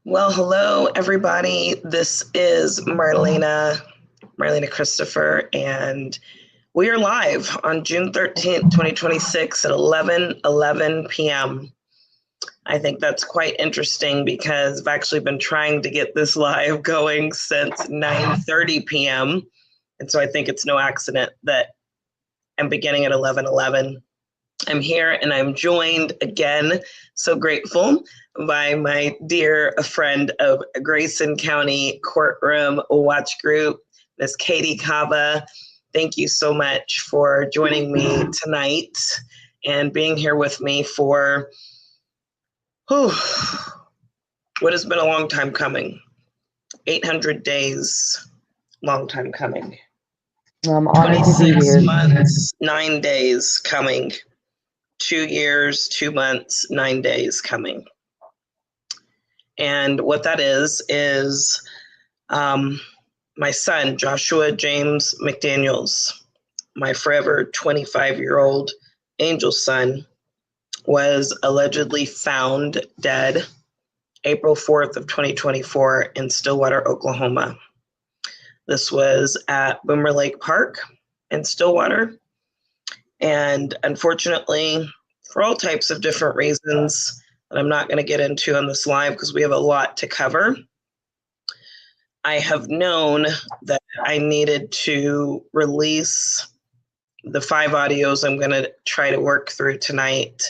Well, hello, everybody. This is Marlena Christopher, and we are live on June 13th, 2026 at 11:11 p.m. I think that's quite interesting because I've actually been trying to get this live going since 9:30 p.m. And so I think it's no accident that I'm beginning at 11:11. I'm here and I'm joined again, so grateful, by my dear friend of Grayson County Courtroom Watch Group, Miss Katie Kava. Thank you so much for joining me tonight and being here with me for what has been a long time coming. 800 days, long time coming. I'm honored to be 26 here. months, 9 days coming. 2 years, 2 months, 9 days coming. And what that is my son, Joshua James McDaniels, my forever 25-year-old angel son, was allegedly found dead April 4th of 2024 in Stillwater, Oklahoma. This was at Boomer Lake Park in Stillwater. And unfortunately, for all types of different reasons that I'm not going to get into on this live because we have a lot to cover, I have known that I needed to release the 5 audios I'm going to try to work through tonight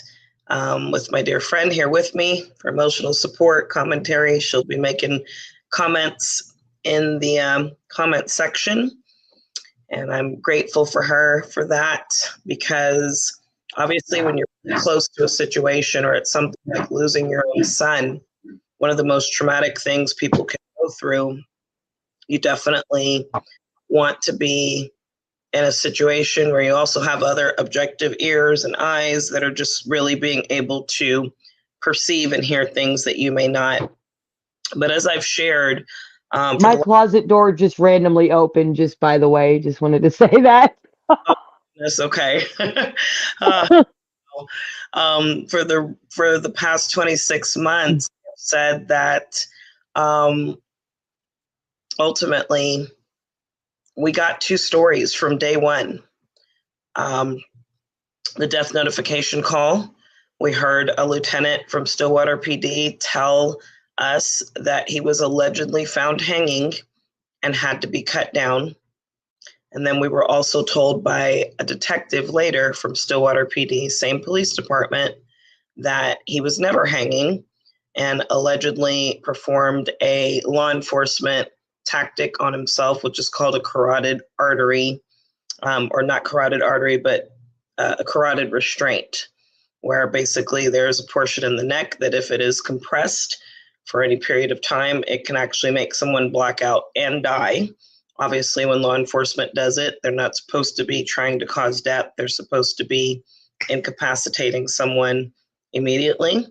with my dear friend here with me for emotional support, commentary. She'll be making comments in the comment section. And I'm grateful for her for that because obviously when you're close to a situation or it's something like losing your own son, one of the most traumatic things people can go through, you definitely want to be in a situation where you also have other objective ears and eyes that are just really being able to perceive and hear things that you may not. But as I've shared, My closet door just randomly opened, just by the way. Just wanted to say that. that's okay. For the past 26 months, I've said that ultimately we got 2 stories from day one. The death notification call, we heard a lieutenant from Stillwater PD tell us that he was allegedly found hanging and had to be cut down. And then we were also told by a detective later from Stillwater PD, same police department, that he was never hanging and allegedly performed a law enforcement tactic on himself, which is called a carotid artery, or not carotid artery, but a carotid restraint, where basically there's a portion in the neck that if it is compressed for any period of time, it can actually make someone black out and die. Obviously, when law enforcement does it, they're not supposed to be trying to cause death. They're supposed to be incapacitating someone immediately.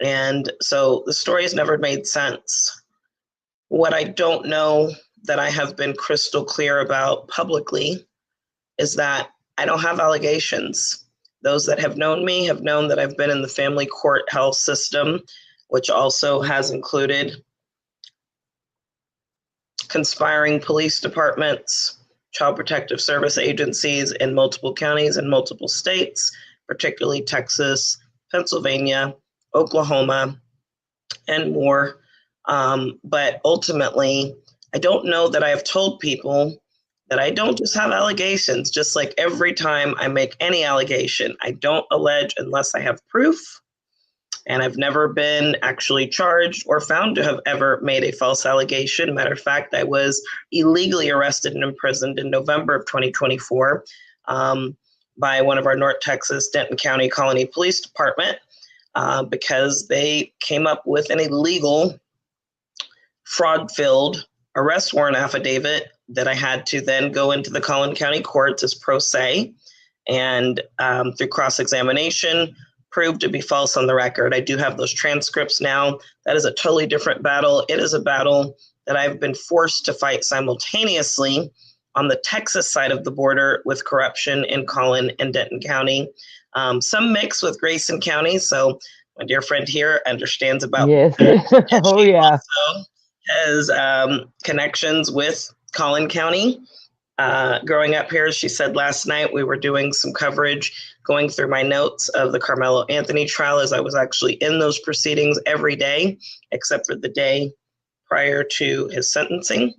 And so the story has never made sense. What I don't know that I have been crystal clear about publicly is that I don't have allegations. Those that have known me have known that I've been in the family court health system, which also has included conspiring police departments, child protective service agencies in multiple counties and multiple states, particularly Texas, Pennsylvania, Oklahoma, and more. But ultimately, I don't know that I have told people that I don't just have allegations. Just like every time I make any allegation, I don't allege unless I have proof. And I've never been actually charged or found to have ever made a false allegation. Matter of fact, I was illegally arrested and imprisoned in November of 2024 by one of our North Texas Denton County Colony Police Department because they came up with an illegal fraud-filled arrest warrant affidavit that I had to then go into the Collin County courts as pro se and through cross-examination proved to be false on the record. I do have those transcripts now. That is a totally different battle. It is a battle that I've been forced to fight simultaneously on the Texas side of the border with corruption in Collin and Denton County. Some mix with Grayson County. So My dear friend here understands about Yes. and Oh she yeah. also has connections with Collin County. Growing up here, she said last night we were doing some coverage, going through my notes of the Carmelo Anthony trial, as I was actually in those proceedings every day, except for the day prior to his sentencing.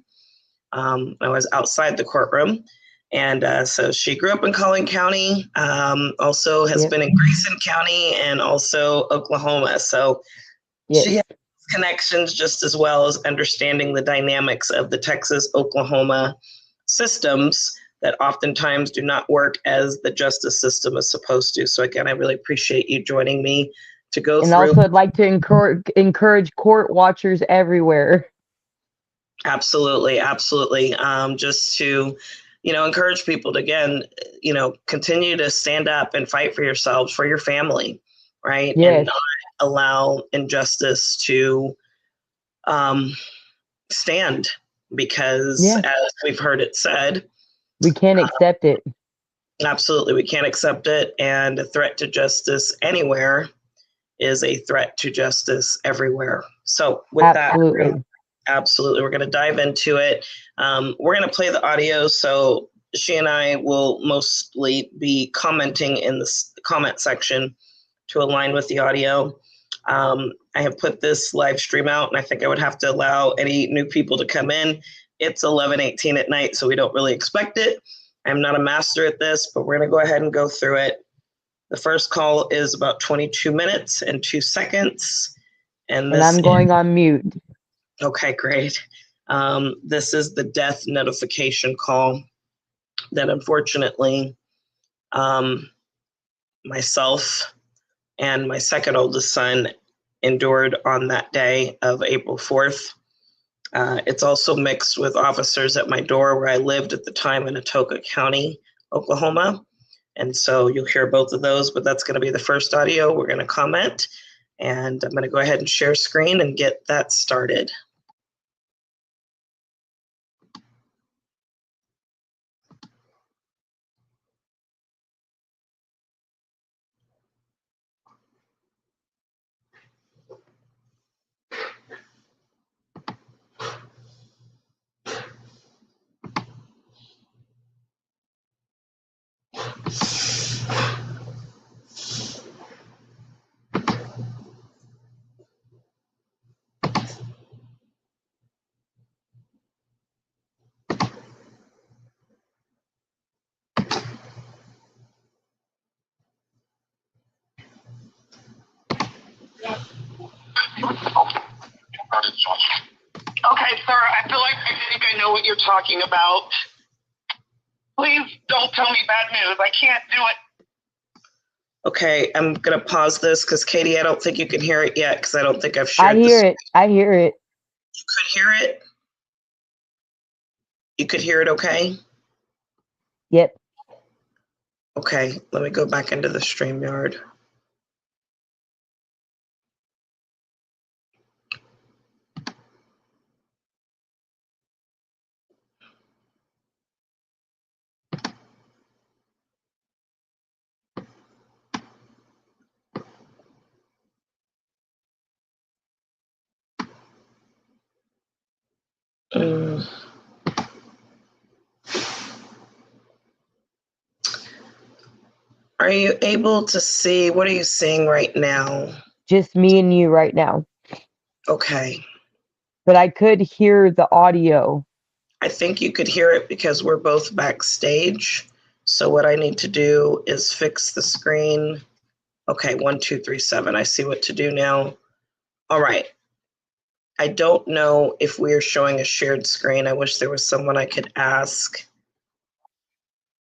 I was outside the courtroom. And so she grew up in Collin County, also has Yep. been in Grayson County and also Oklahoma. So she Yes. has connections just as well as understanding the dynamics of the Texas Oklahoma systems that oftentimes do not work as the justice system is supposed to. So again, I really appreciate you joining me to go And through. also, I'd like to encourage court watchers everywhere. Absolutely, absolutely. Just to, encourage people to, again, continue to stand up and fight for yourselves, for your family, right? And Yes. not allow injustice to stand, because Yeah. as we've heard it said, We can't accept it. absolutely, we can't accept it. And a threat to justice anywhere is a threat to justice everywhere. So with that, Absolutely. absolutely, we're going to dive into it. We're going to play the audio, so she and I will mostly be commenting in the comment section to align with the audio. I have put this live stream out, and I think I would have to allow any new people to come in. It's 11:18 at night, so we don't really expect it. I'm not a master at this, but we're going to go ahead and go through it. The first call is about 22 minutes and 2 seconds. And I'm going on mute. Okay, great. This is the death notification call that unfortunately myself and my second oldest son endured on that day of April 4th. It's also mixed with officers at my door where I lived at the time in Atoka County, Oklahoma. And so you'll hear both of those, but that's going to be the first audio. We're going to comment, and I'm going to go ahead and share screen and get that started. Okay, sir, I feel like I think I know what you're talking about. Please don't tell me bad news. I can't do it. Okay, I'm going to pause this because Katie, I don't think you can hear it yet because I don't think I've shared I hear it. I hear it. You could hear it? You could hear it okay? Yep. Okay, let me go back into the StreamYard. Are you able to see, what are you seeing right now? Just me and you right now. Okay. But I could hear the audio. I think you could hear it because we're both backstage. So what I need to do is fix the screen. Okay, 1, 2, 3, 7. I see what to do now. All right. I don't know if we're showing a shared screen. I wish there was someone I could ask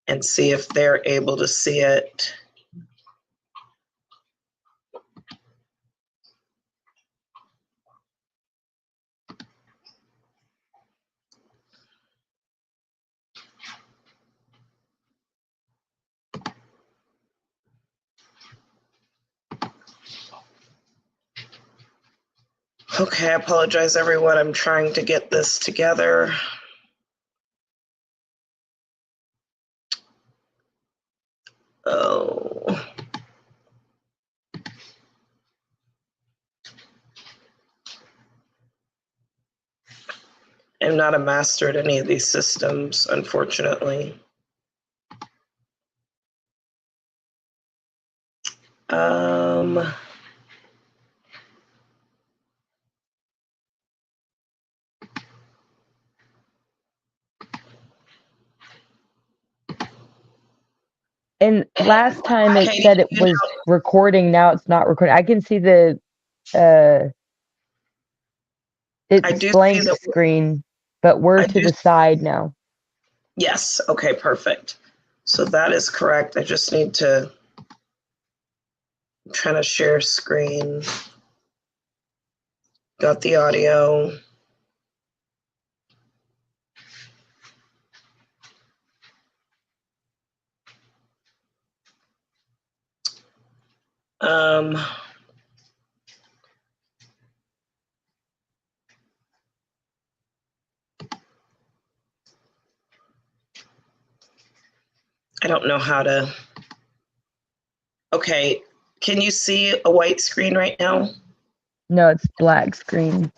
and see if they're able to see it. Okay, I apologize, everyone. I'm trying to get this together. Oh. am not a master at any of these systems, unfortunately. And last time it Katie, said it was recording. Now it's not recording. I can see the I do it's blank see that. screen, but we're I to do- the side now. Yes. Okay, perfect. So that is correct. I just need to. I'm trying to share screen. Got the audio. I don't know how to. Okay, can you see a white screen right now? No, it's black screen.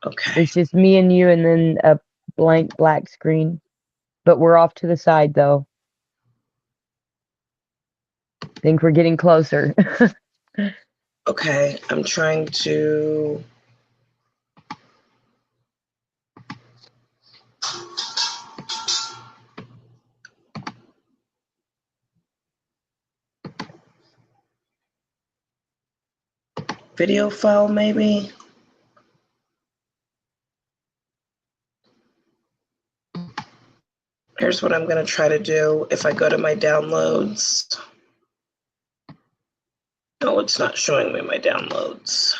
Okay. It's just me and you, and then a blank black screen. But we're off to the side, though. Think we're getting closer. Okay, I'm trying to. Video file, maybe? Here's what I'm going to try to do. If I go to my downloads. No, it's not showing me my downloads.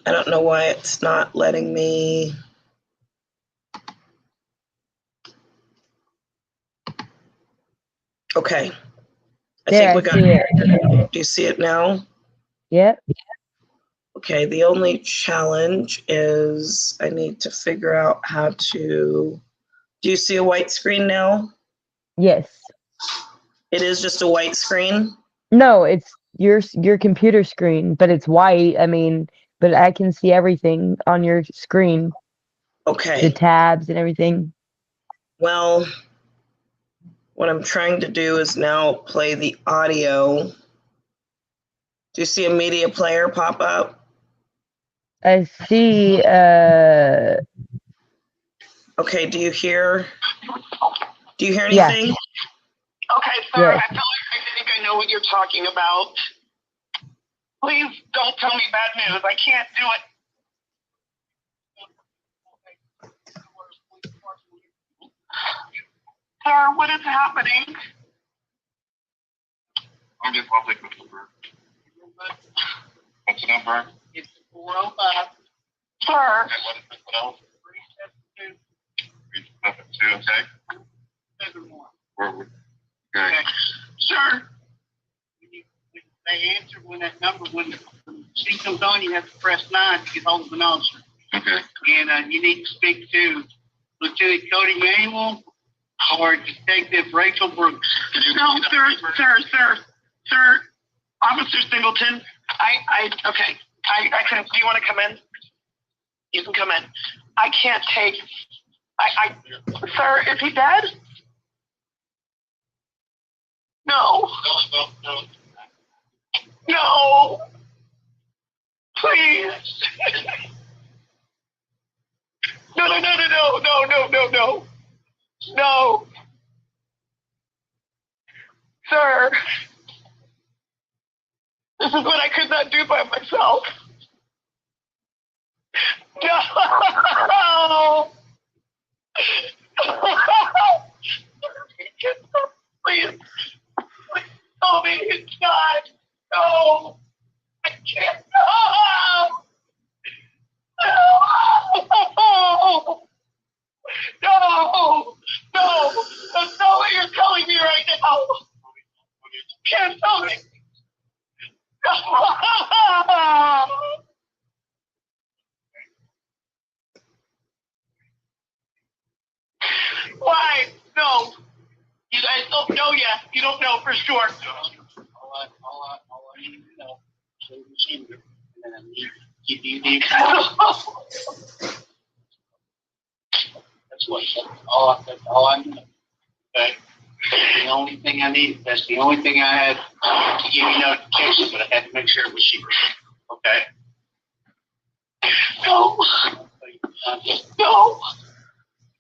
I don't know why it's not letting me. Okay. I There, think we I see it. got. Do you see it now? Yep. Okay, the only challenge is I need to figure out how to. Do you see a white screen now? Yes. It is just a white screen? No, it's your computer screen, but it's white. I mean, but I can see everything on your screen, the Okay. tabs and everything. Well, what I'm trying to do is now play the audio. Do you see a media player pop up? I see. Okay, do you hear Yeah. anything? Okay, sir, Yes. I feel like I think I know what you're talking about. Please don't tell me bad news. I can't do it. Sir, what is happening? I'll get public with the number. What's the number? It's 405. Sir. Okay, what is it? What else? 372, okay? 71. Okay. Sure. They answer when that number, when the sheet comes on, you have to press 9 to get hold of an officer. Okay. And you need to speak to Lieutenant Cody Manuel or Detective Rachel Brooks. No, sir. Officer Singleton, okay. I can, do you want to come in? You can come in. I can't take, sir, is he dead? No. No. Please. No. No. Sir. This is what I could not do by myself. No. Please tell me it's not. No. I can't. No. No. for short. All I need to know. So you see me, and then I need to give you the That's all I need. Okay. That's the only thing I need. That's the only thing I had to give you notification, but I had to make sure it was she. Okay. No. No.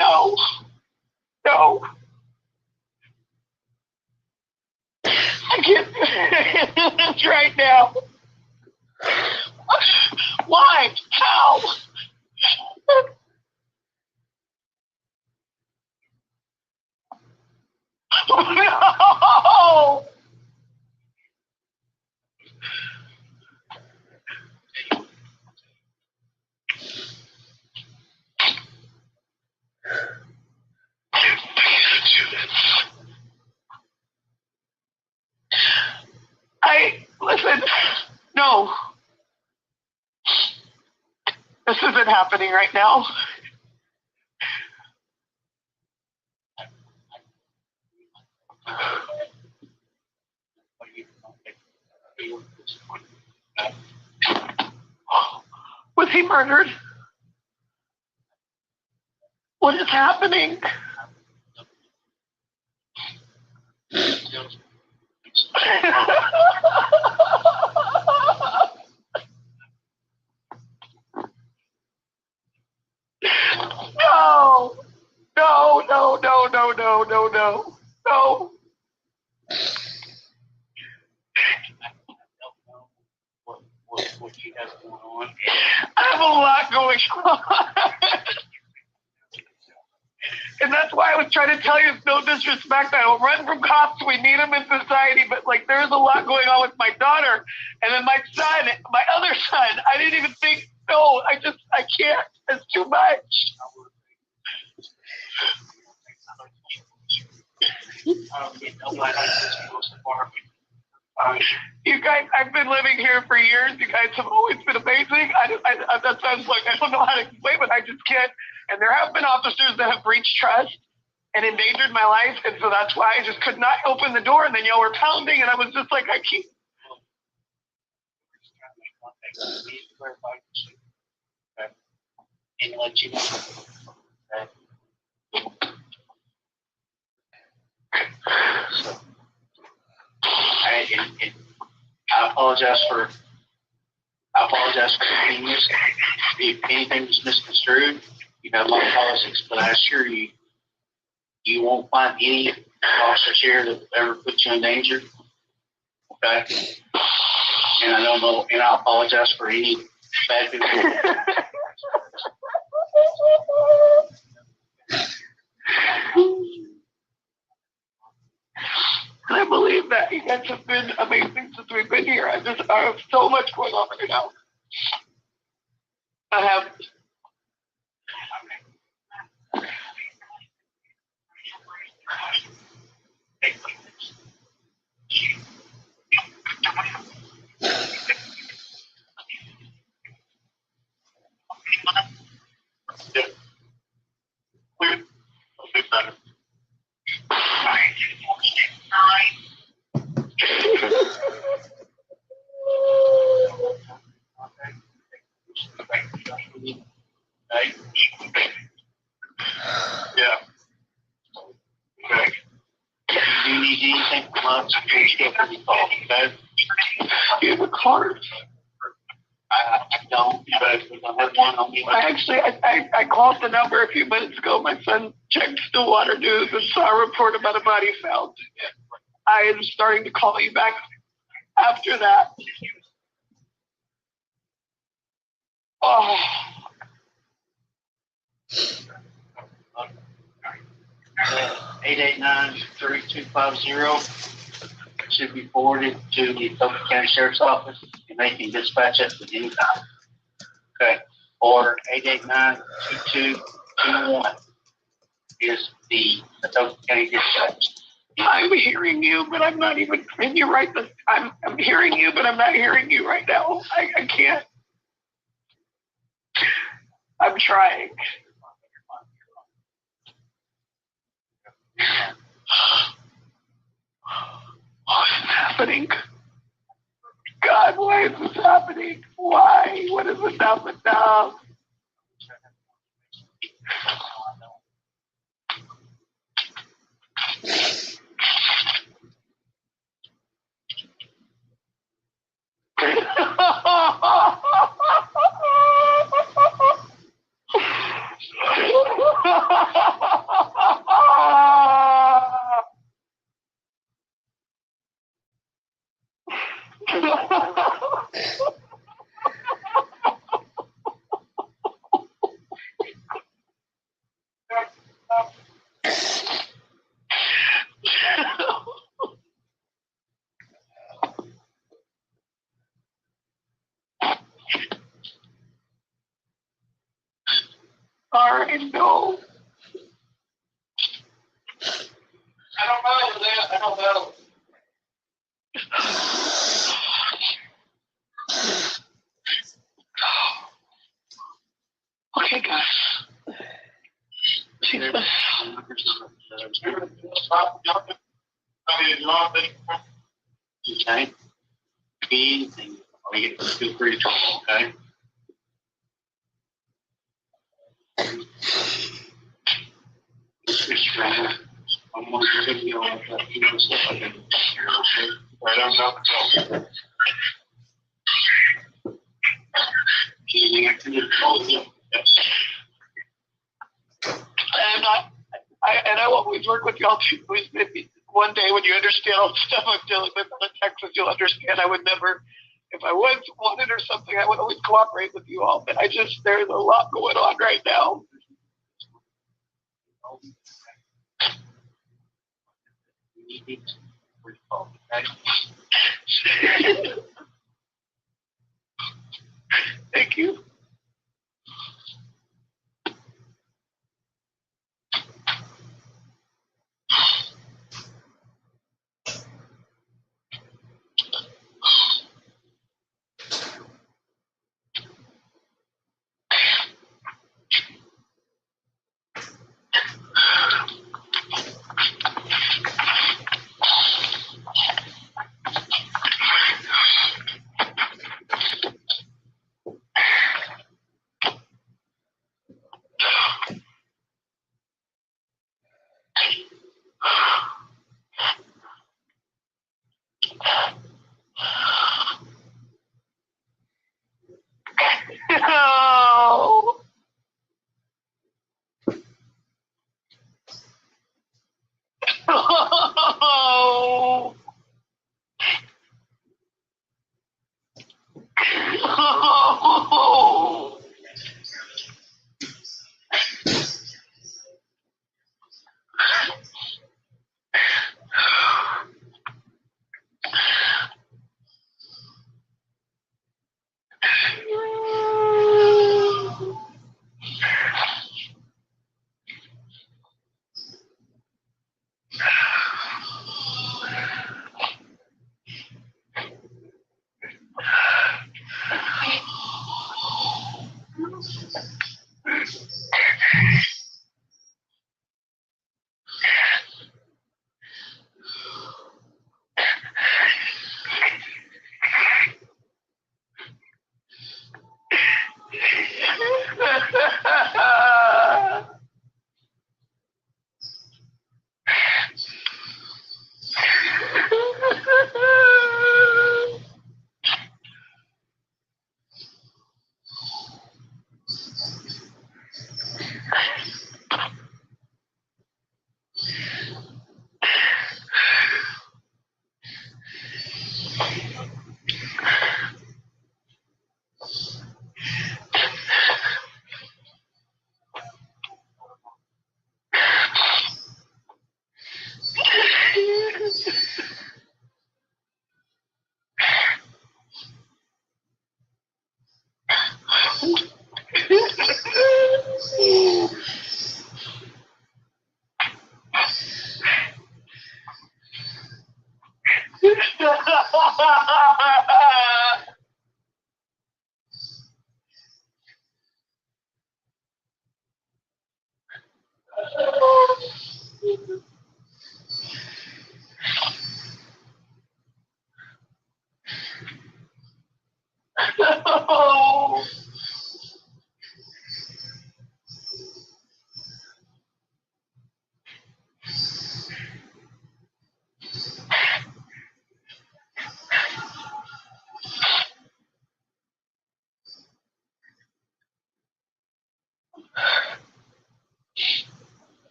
No. No. I can't do this right now. Why? How? No! Listen, no. This isn't happening right now. Was he murdered? What is happening? No! No, no, no, no, no, no, no. No. What you have going on? I have a lot going on. And that's why I was trying to tell you, it's no disrespect. I don't run from cops. We need them in society. But, like, there's a lot going on with my daughter. And then my son, my other son, I didn't even think, no, I can't. It's too much. You guys, I've been living here for years. You guys have always been amazing. That sounds like I don't know how to explain, but I just can't. And there have been officers that have breached trust and endangered my life, and so that's why I just could not open the door. And then y'all were pounding, and I was just like, I can't. And let you know. So, I apologize for repeating this. If anything was misconstrued, you have my apologies, but I assure you, you won't find any officers here that will ever put you in danger. Okay? And I don't know, and I apologize for any bad people. I believe that you guys have been amazing since we've been here. I have so much going on right now. I have. Yeah. Okay. If you need anything from us, please feel free to call, okay? You have a card. I don't, but we don't have one on me. I called the number a few minutes ago. My son checked the water news and saw a report about a body found. I am starting to call you back after that. Oh. 889-3250 should be forwarded to the Etoka County Sheriff's Office, and they can dispatch it at any time. Okay. Or 889-2221 is the Etoka County dispatch. I'm hearing you, but I'm not even. And you're right. I'm hearing you, but I'm not hearing you right now. I can't. I'm trying. What is happening? God, why is this happening? Why? What is enough enough? I know. I don't know that. I don't know. Okay, guys. Jesus. Okay. Anything. Feel free to talk, okay? It's right. I'm going to give you all that, you know, stuff I can hear, okay? Right on top of the anything I can do? Oh, yeah. Yes. And I will always work with y'all too. Maybe one day when you understand all the stuff I'm dealing with in Texas, you'll understand I would never, if I was wanted or something, I would always cooperate with you all. But there's a lot going on right now. Thank you. No. Oh. Oh.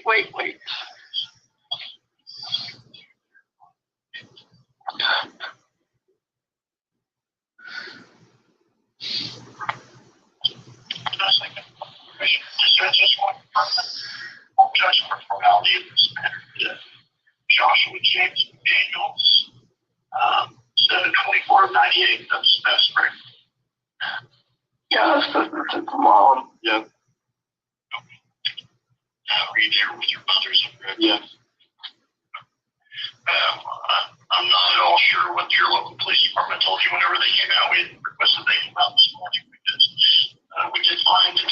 wait. Just like just one judgment for formality in this matter. Joshua James Daniels, 7/24/98. That's right. Yeah, that's his mom. Yeah. Were you there with your brothers? Yeah. I'm not at all sure what your local police department told you whenever they came out. We had requested they come out this morning because we did find your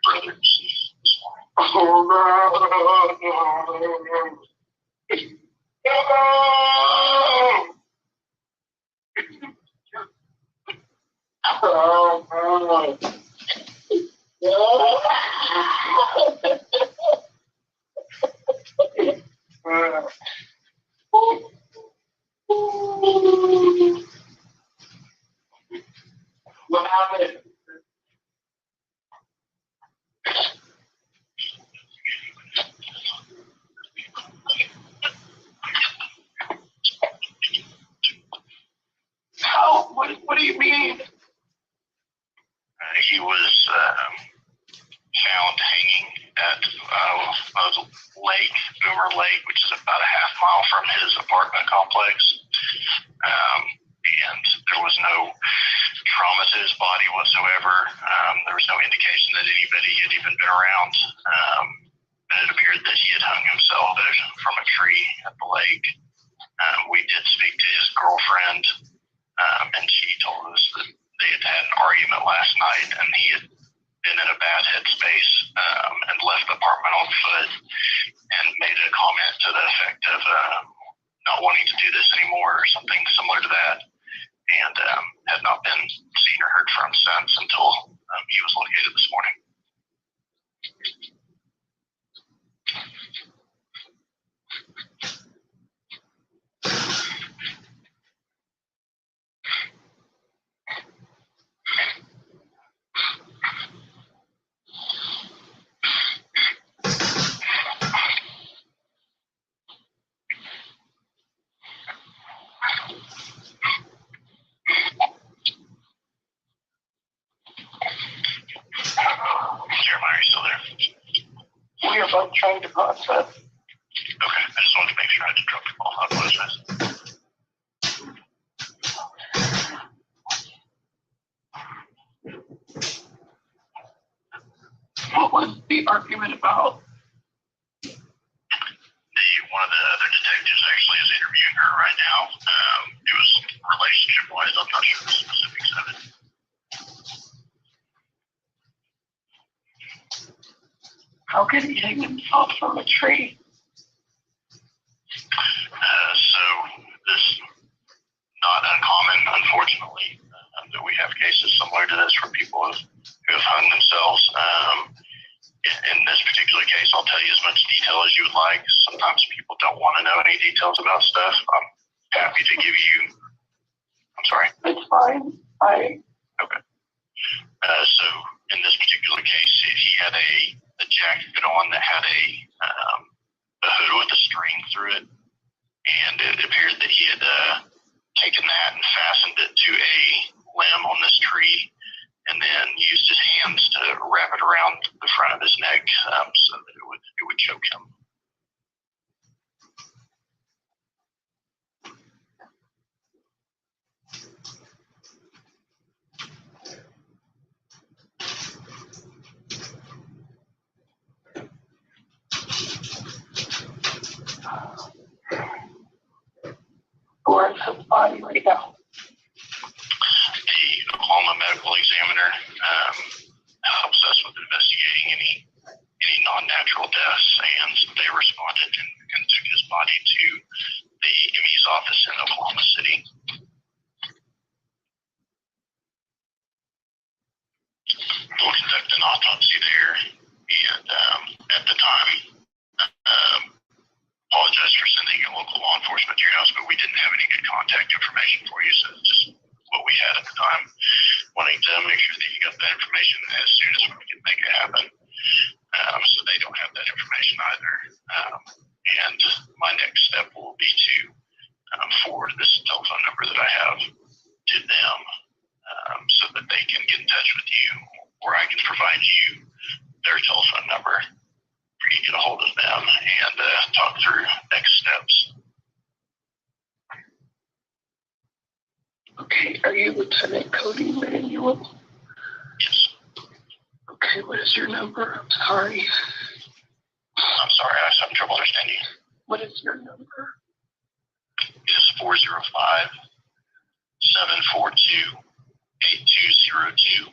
brothers this morning. What happened? How? What do you mean? He was found hanging at a lake, Boomer Lake, which is about a half mile from his apartment complex. And there was no trauma to his body whatsoever. There was no indication that anybody had even been around. And it appeared that he had hung himself from a tree at the lake. We did speak to his girlfriend, and she told us that they had had an argument last night, and he had been in a bad headspace and left the apartment on foot and made a comment to the effect of not wanting to do this anymore or something similar to that, and had not been seen or heard from since until he was located this morning. Jeremiah, are you still there? We are both trying to process. Okay, I just wanted to make sure I didn't drop the ball. I apologize. What was the argument about? One of the other detectives actually is interviewing her right now. It was relationship-wise. I'm not sure the specifics of it. How could he hang himself from a tree? So this not uncommon, unfortunately, that we have cases similar to this where people who have hung themselves. In this particular case, I'll tell you as much detail as you would like. Sometimes people don't want to know any details about stuff. I'm happy to give you. I'm sorry. It's fine. Okay. So in this particular case, he had a jacket on that had a hood with a string through it, and it appeared that he had taken that and fastened it to a limb on this tree, and then used his hands to wrap it around the front of his neck so that it would choke him. Where's his body right now? The Oklahoma medical examiner helps us with investigating any non-natural deaths, and they responded and took his body to the ME's office in Oklahoma City. We'll conduct an autopsy there, and at the time, apologize for sending a local law enforcement to your house, but we didn't have any good contact information for you, so it's just what we had at the time, wanting to make sure that you got that information as soon as we could make it happen. So they don't have that information number that I have to them so that they can get in touch with you, or I can provide you their telephone number for you to get a hold of them and talk through next steps. Okay, are you Lieutenant Cody Manuel? Yes. Okay, what is your number? I'm sorry. I'm sorry, I have some trouble understanding you. What is your number? It is 405-742-8202.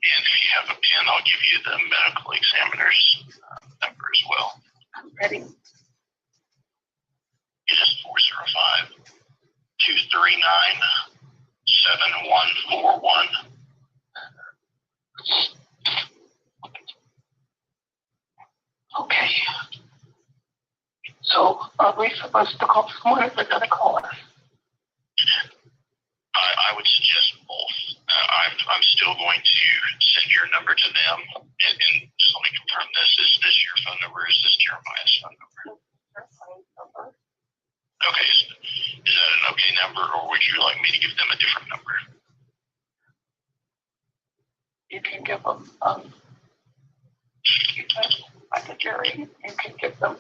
And if you have a pen, I'll give you the medical examiner's number as well. I'm ready. It is 405-239-7141. Okay. So are we supposed to call someone or they're gonna call us? I would suggest both. I'm still going to send your number to them, and just let me confirm this. Is this your phone number? Is this Jeremiah's phone number? Okay. Is that an okay number, or would you like me to give them a different number? You can give them, like a Jerry, you can give them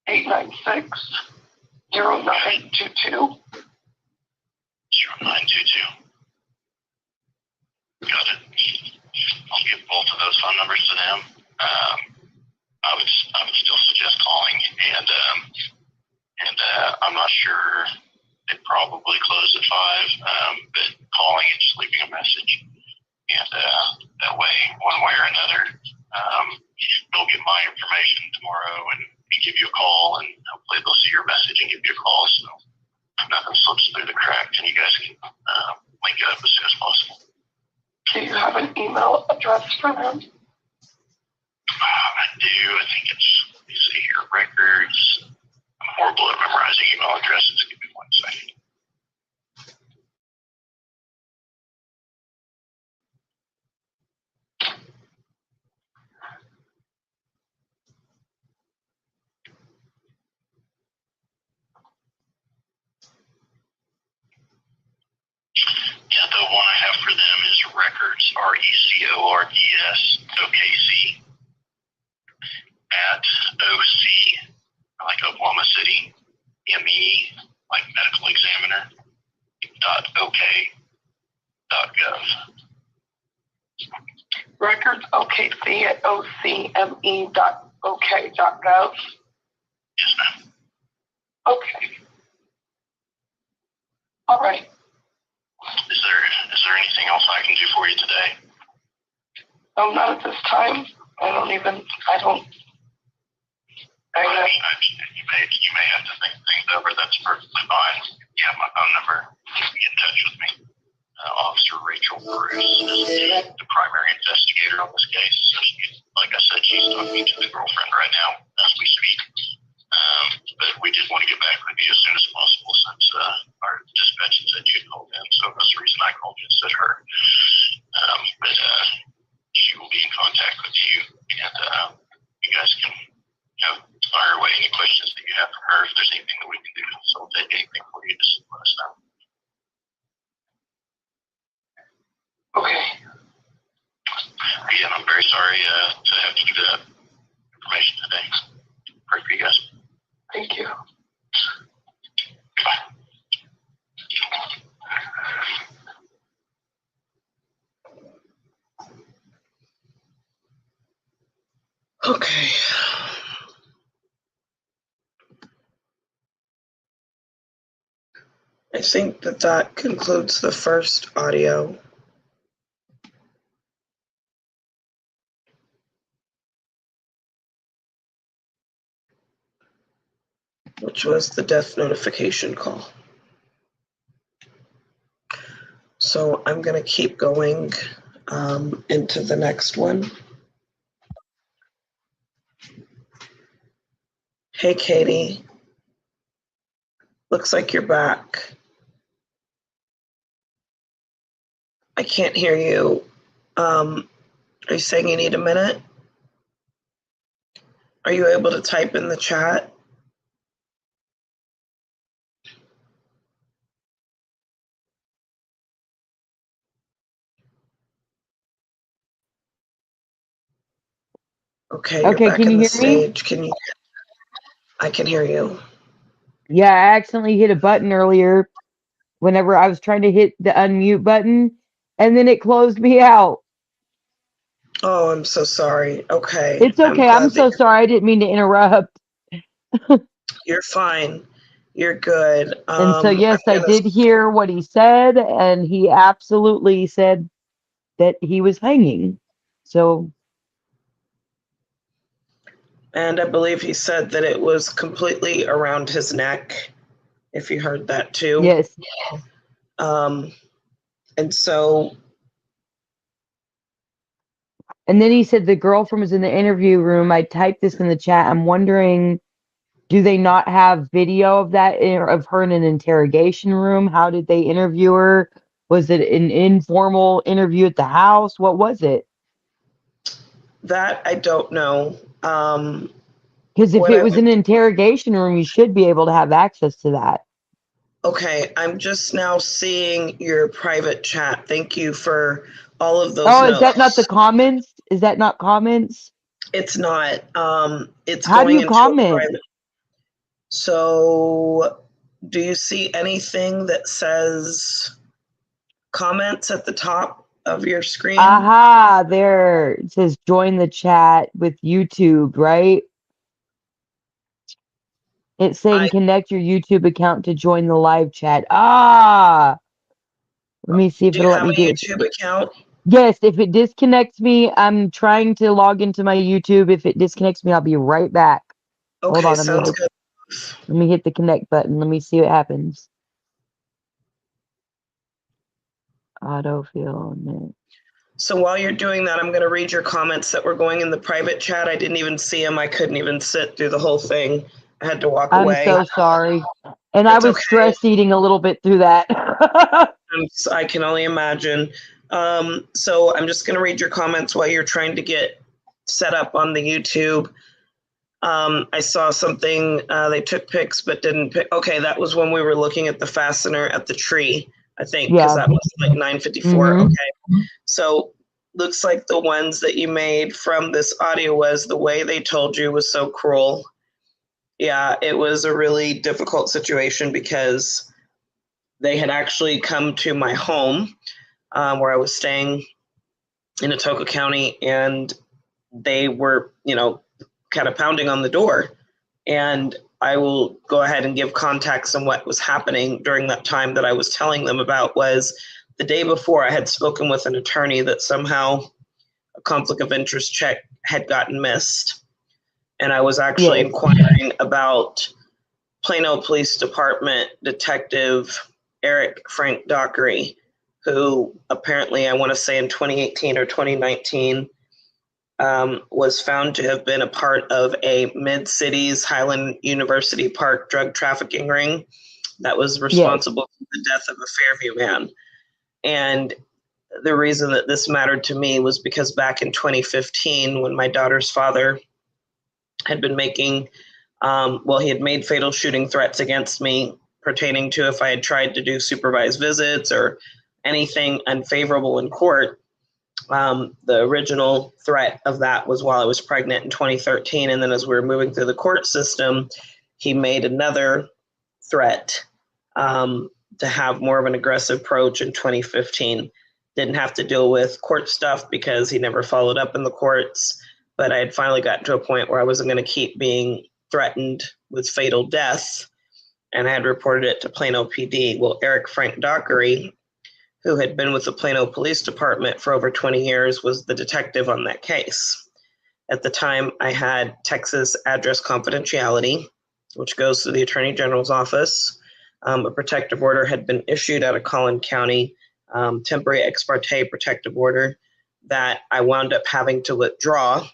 405-896-0922. 0922. Got it. I'll give both of those phone numbers to them. I would still suggest calling, and I'm not sure they probably close at 5, but calling and just leaving a message, and that way, one way or another, they'll get my information tomorrow and give you a call, and hopefully they'll see your message and give you a call. So nothing slips through the cracks, and you guys can link it up as soon as possible. Do you have an email address for them? I do. I think it's, let me see here, records. I'm horrible at memorizing email addresses. Give me 1 second. Yeah, the one I have for them is records, RECORDS, OKC, at OC, like Oklahoma City, ME, like medical examiner, .ok.gov. Records OKC at ocme.ok.gov. Yes, ma'am. Okay. All right. Is there anything else I can do for you today? Not at this time. I You may have to think things over. That's perfectly fine. You have my phone number. Get in touch with me. Officer Rachel Bruce is the primary investigator on this case. So like I said, she's talking to the girlfriend right now as we speak. But we did want to get back with you as soon as possible since our dispatch said you called in. So that's the reason I called you instead of her. But she will be in contact with you, and you guys can fire away any questions that you have for her. If there's anything that we can do to facilitate anything for you, just let us know. Okay. Again, I'm very sorry to have to give that information today. Pray for you guys. Thank you. Goodbye. Okay. I think that concludes the first audio. Which was the death notification call. So I'm going to keep going into the next one. Hey, Katie. Looks like you're back. I can't hear you. Are you saying you need a minute? Are you able to type in the chat? Okay, you're Okay, back can in you the hear me? stage. I can hear you. Yeah, I accidentally hit a button earlier whenever I was trying to hit the unmute button, and then it closed me out. Oh, I'm so sorry. Okay. It's I'm okay. I'm glad that so sorry. I didn't mean to interrupt. you're fine. You're good. And so, yes, I did hear what he said, and he absolutely said that he was hanging. So, And I believe he said that it was completely around his neck, if you heard that too. yes. And so, And then he said the girlfriend was in the interview room. I typed this in the chat. I'm wondering, do they not have video of that, of her in an interrogation room? How did they interview her? Was it an informal interview at the house? What was it? that I don't know. Because if What it I was would, an interrogation room, you should be able to have access to that. okay, I'm just now seeing your private chat. Thank you for all of those Oh, notes. is that not the comments? Is that not comments? It's not. It's How do going you into comment? a private. So, do you see anything that says comments at the top of your screen? Aha, there. It says join the chat with YouTube, right? It's saying connect your YouTube account to join the live chat. Ah, let me see if Do it'll you let have me a do it. YouTube account? Yes, if it disconnects me, I'm trying to log into my YouTube. If it disconnects me, I'll be right back. Hold Okay, on, sounds good. let me hit the connect button. Let me see what happens. Autofill. So while you're doing that, I'm going to read your comments that were going in the private chat. I didn't even see them. I couldn't even sit through the whole thing. I had to walk away. I'm so sorry. And I It's was okay. stress eating a little bit through that. I can only imagine. So I'm just going to read your comments while you're trying to get set up on the YouTube. I saw something, they took pics but didn't pick. Okay, that was when we were looking at the fastener at the tree, I think, because Yeah. that was like 9:54. Okay, so looks like the ones that you made from this audio was the way they told you was so cruel. Yeah, it was a really difficult situation because they had actually come to my home where I was staying in Atoka County, and they were, kind of pounding on the door. And I will go ahead and give context on what was happening during that time that I was telling them about. Was the day before I had spoken with an attorney that somehow a conflict of interest check had gotten missed. And I was actually inquiring about Plano Police Department Detective Eric Frank Dockery, who apparently, I want to say in 2018 or 2019, was found to have been a part of a Mid-Cities Highland University Park drug trafficking ring that was responsible for the death of a Fairview man. And the reason that this mattered to me was because back in 2015, when my daughter's father had been making, he had made fatal shooting threats against me pertaining to if I had tried to do supervised visits or anything unfavorable in court. The original threat of that was while I was pregnant in 2013. And then as we were moving through the court system, he made another threat to have more of an aggressive approach in 2015. Didn't have to deal with court stuff because he never followed up in the courts. But I had finally gotten to a point where I wasn't going to keep being threatened with fatal death. And I had reported it to Plano PD. Well, Eric Frank Dockery, who had been with the Plano Police Department for over 20 years, was the detective on that case. At the time, I had Texas address confidentiality, which goes to the Attorney General's office. A protective order had been issued out of Collin County, temporary ex parte protective order, that I wound up having to withdraw.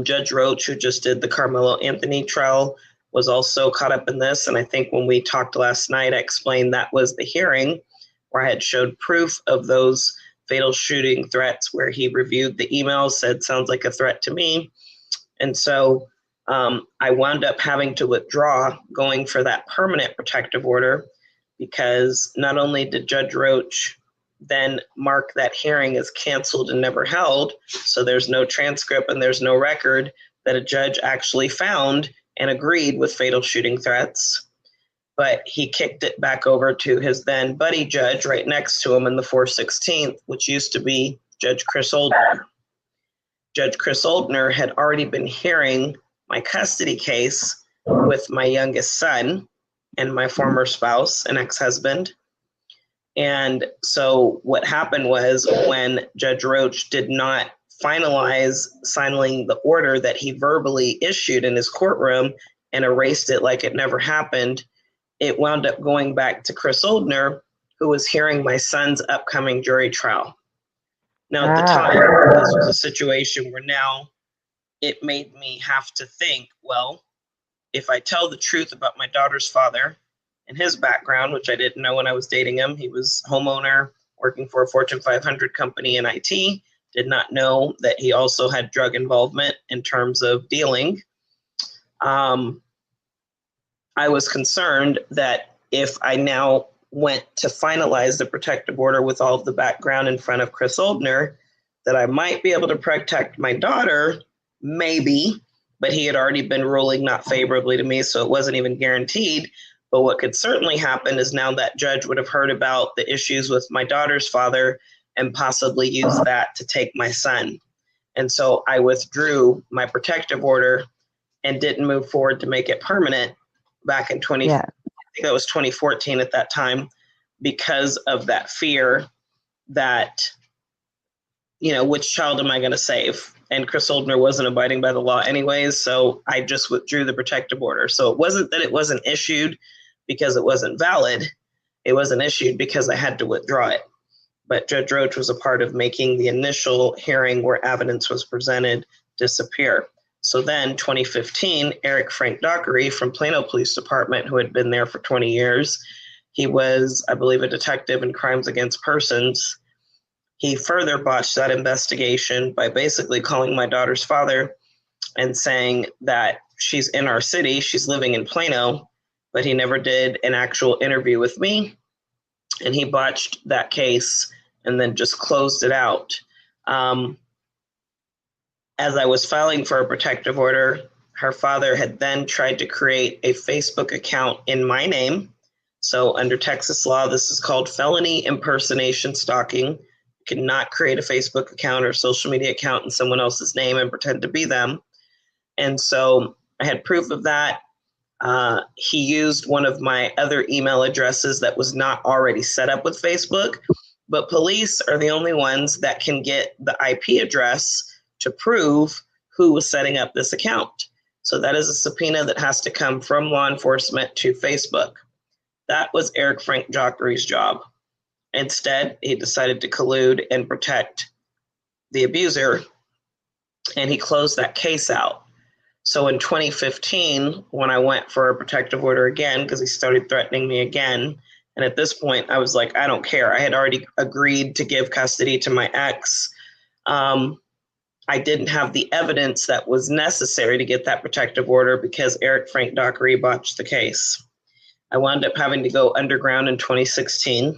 Judge Roach, who just did the Carmelo Anthony trial, was also caught up in this. And I think when we talked last night, I explained that was the hearing where I had showed proof of those fatal shooting threats, where he reviewed the emails, said, sounds like a threat to me. And so I wound up having to withdraw going for that permanent protective order, because not only did Judge Roach then mark that hearing as canceled and never held. So there's no transcript and there's no record that a judge actually found and agreed with fatal shooting threats. But he kicked it back over to his then buddy judge right next to him in the 416th, which used to be Judge Chris Oldner. Judge Chris Oldner had already been hearing my custody case with my youngest son and my former spouse and ex-husband. And so what happened was, when Judge Roach did not finalize signing the order that he verbally issued in his courtroom and erased it like it never happened, it wound up going back to Chris Oldner, who was hearing my son's upcoming jury trial. Now, at the time, this was a situation where now it made me have to think, well, if I tell the truth about my daughter's father and his background, which I didn't know when I was dating him, he was homeowner working for a Fortune 500 company in IT, did not know that he also had drug involvement in terms of dealing. I was concerned that if I now went to finalize the protective order with all of the background in front of Chris Oldner, that I might be able to protect my daughter, maybe, but he had already been ruling not favorably to me, so it wasn't even guaranteed. But what could certainly happen is now that judge would have heard about the issues with my daughter's father and possibly use that to take my son. And so I withdrew my protective order and didn't move forward to make it permanent back in I think that was 2014 at that time, because of that fear that, you know, which child am I going to save? And Chris Oldner wasn't abiding by the law anyways, so I just withdrew the protective order. So it wasn't that it wasn't issued because it wasn't valid. It wasn't issued because I had to withdraw it. But Judge Roach was a part of making the initial hearing where evidence was presented disappear. So then 2015, Eric Frank Dockery from Plano Police Department, who had been there for 20 years, he was, I believe, a detective in crimes against persons. He further botched that investigation by basically calling my daughter's father and saying that she's in our city, she's living in Plano, but he never did an actual interview with me. And he botched that case and then just closed it out. As I was filing for a protective order, her father had then tried to create a Facebook account in my name. So under Texas law, this is called felony impersonation stalking. You cannot create a Facebook account or social media account in someone else's name and pretend to be them. And so I had proof of that. He used one of my other email addresses that was not already set up with Facebook, but police are the only ones that can get the IP address to prove who was setting up this account. So that is a subpoena that has to come from law enforcement to Facebook. That was Eric Frank Dockery's job. Instead, he decided to collude and protect the abuser, and he closed that case out. So in 2015, when I went for a protective order again, because he started threatening me again, and at this point, I was like, I don't care. I had already agreed to give custody to my ex. I didn't have the evidence that was necessary to get that protective order because Eric Frank Dockery botched the case. I wound up having to go underground in 2016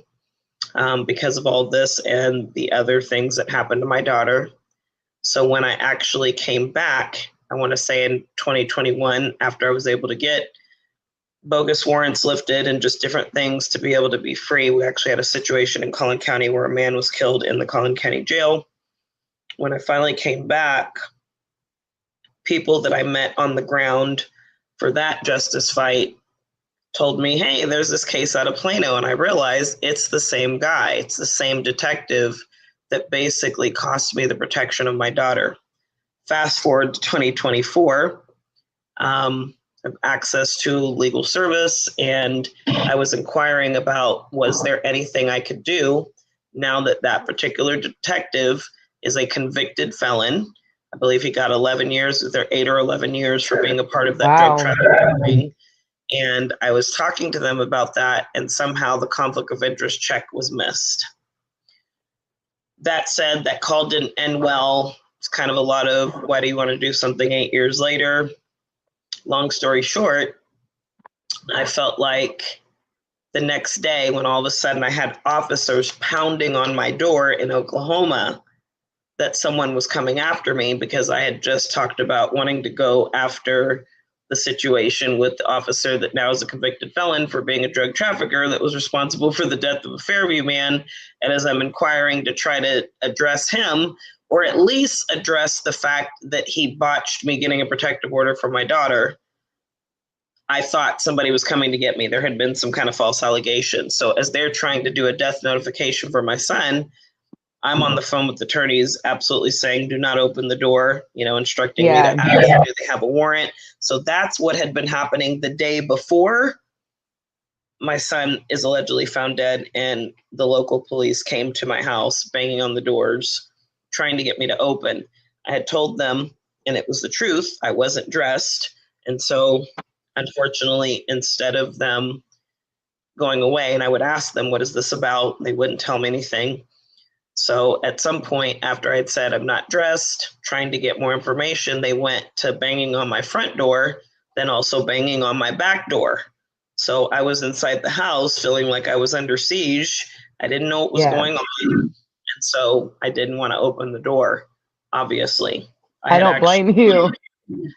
because of all this and the other things that happened to my daughter. So when I actually came back, I want to say in 2021, after I was able to get bogus warrants lifted and just different things to be able to be free, we actually had a situation in Collin County where a man was killed in the Collin County jail. When I finally came back, people that I met on the ground for that justice fight told me, hey, there's this case out of Plano. And I realized it's the same guy. It's the same detective that basically cost me the protection of my daughter. Fast forward to 2024, I have access to legal service, and I was inquiring about, was there anything I could do now that that particular detective is a convicted felon. I believe he got 11 years, either 8 or 11 years for being a part of that drug trafficking ring. And I was talking to them about that, and somehow the conflict of interest check was missed. That said, that call didn't end well. It's kind of a lot of, why do you want to do something 8 years later? Long story short, I felt like the next day when all of a sudden I had officers pounding on my door in Oklahoma that someone was coming after me because I had just talked about wanting to go after the situation with the officer that now is a convicted felon for being a drug trafficker that was responsible for the death of a Fairview man. And as I'm inquiring to try to address him, or at least address the fact that he botched me getting a protective order for my daughter, I thought somebody was coming to get me. There had been some kind of false allegation. So as they're trying to do a death notification for my son, I'm on the phone with attorneys absolutely saying, do not open the door, instructing me to ask, do they have a warrant? So that's what had been happening the day before my son is allegedly found dead, and the local police came to my house banging on the doors, trying to get me to open. I had told them, and it was the truth, I wasn't dressed. And so unfortunately, instead of them going away, and I would ask them, what is this about? They wouldn't tell me anything. So at some point after I'd said I'm not dressed, trying to get more information, they went to banging on my front door, then also banging on my back door. So I was inside the house feeling like I was under siege. I didn't know what was going on. And so I didn't want to open the door, obviously. I don't blame you.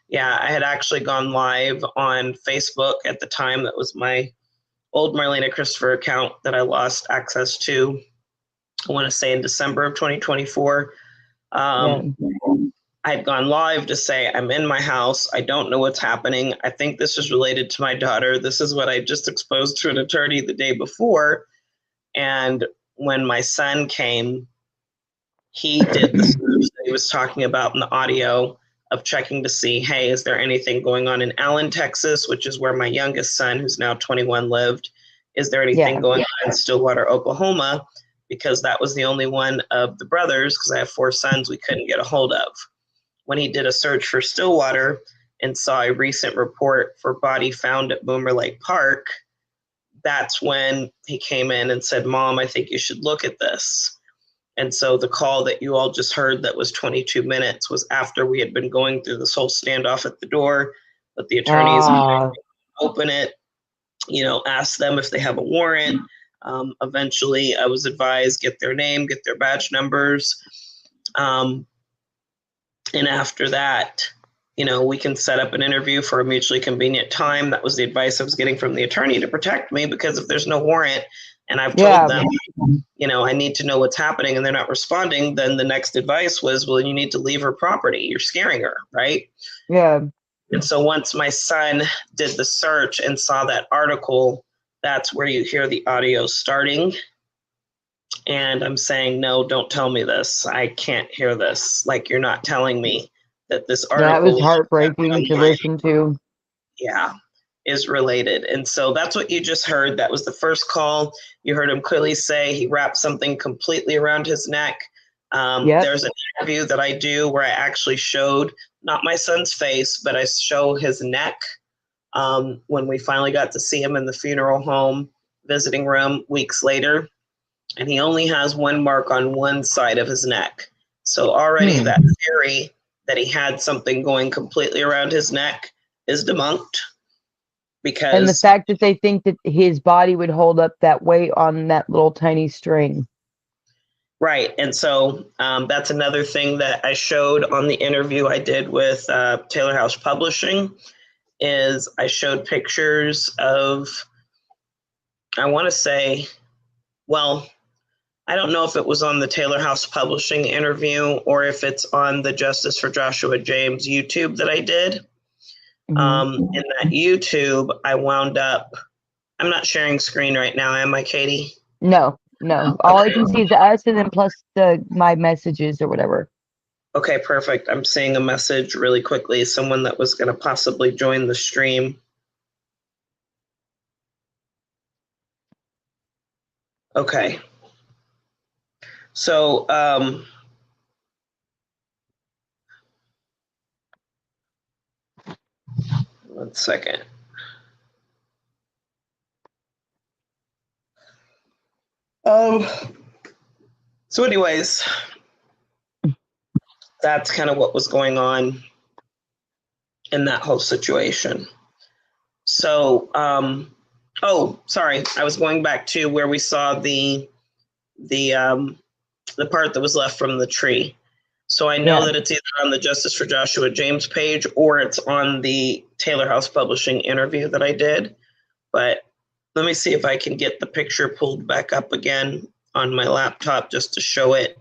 Yeah, I had actually gone live on Facebook at the time. That was my old Marlena Christopher account that I lost access to, I want to say in December of 2024. I had gone live to say, I'm in my house. I don't know what's happening. I think this is related to my daughter. This is what I just exposed to an attorney the day before. And when my son came, he did the search that he was talking about in the audio of checking to see, hey, is there anything going on in Allen, Texas, which is where my youngest son, who's now 21, lived? Is there anything going on in Stillwater, Oklahoma? Because that was the only one of the brothers, because I have 4 sons, we couldn't get a hold of. When he did a search for Stillwater and saw a recent report for body found at Boomer Lake Park, that's when he came in and said, Mom, I think you should look at this. And so the call that you all just heard that was 22 minutes was after we had been going through this whole standoff at the door, but the attorneys open it, ask them if they have a warrant. Eventually I was advised, get their name, get their badge numbers. And after that, we can set up an interview for a mutually convenient time. That was the advice I was getting from the attorney to protect me, because if there's no warrant and I've told them, I need to know what's happening and they're not responding, then the next advice was, well, you need to leave her property. You're scaring her, right? Yeah. And so once my son did the search and saw that article, that's where you hear the audio starting. And I'm saying, no, don't tell me this. I can't hear this. Like, you're not telling me that this article. That was heartbreaking to listen to. Yeah, is related. And so that's what you just heard. That was the first call. You heard him clearly say he wrapped something completely around his neck. There's an interview that I do where I actually showed not my son's face, but I show his neck when we finally got to see him in the funeral home visiting room weeks later. And he only has one mark on one side of his neck. So already that theory that he had something going completely around his neck is debunked. And the fact that they think that his body would hold up that weight on that little tiny string. Right. And so that's another thing that I showed on the interview I did with Taylor House Publishing, is I showed pictures of, I want to say, well, I don't know if it was on the Taylor House Publishing interview or if it's on the Justice for Joshua James YouTube that I did. In that YouTube, I wound up, I'm not sharing screen right now, am I, Katie? No. All I can see is us and then plus my messages or whatever. Okay, perfect. I'm seeing a message really quickly, someone that was going to possibly join the stream. Okay. So, 1 second. So anyways, that's kind of what was going on in that whole situation. So Oh, sorry. I was going back to where we saw the part that was left from the tree. So I know Yeah. that it's either on the Justice for Joshua James page or it's on the Taylor House Publishing interview that I did. But let me see if I can get the picture pulled back up again on my laptop just to show it.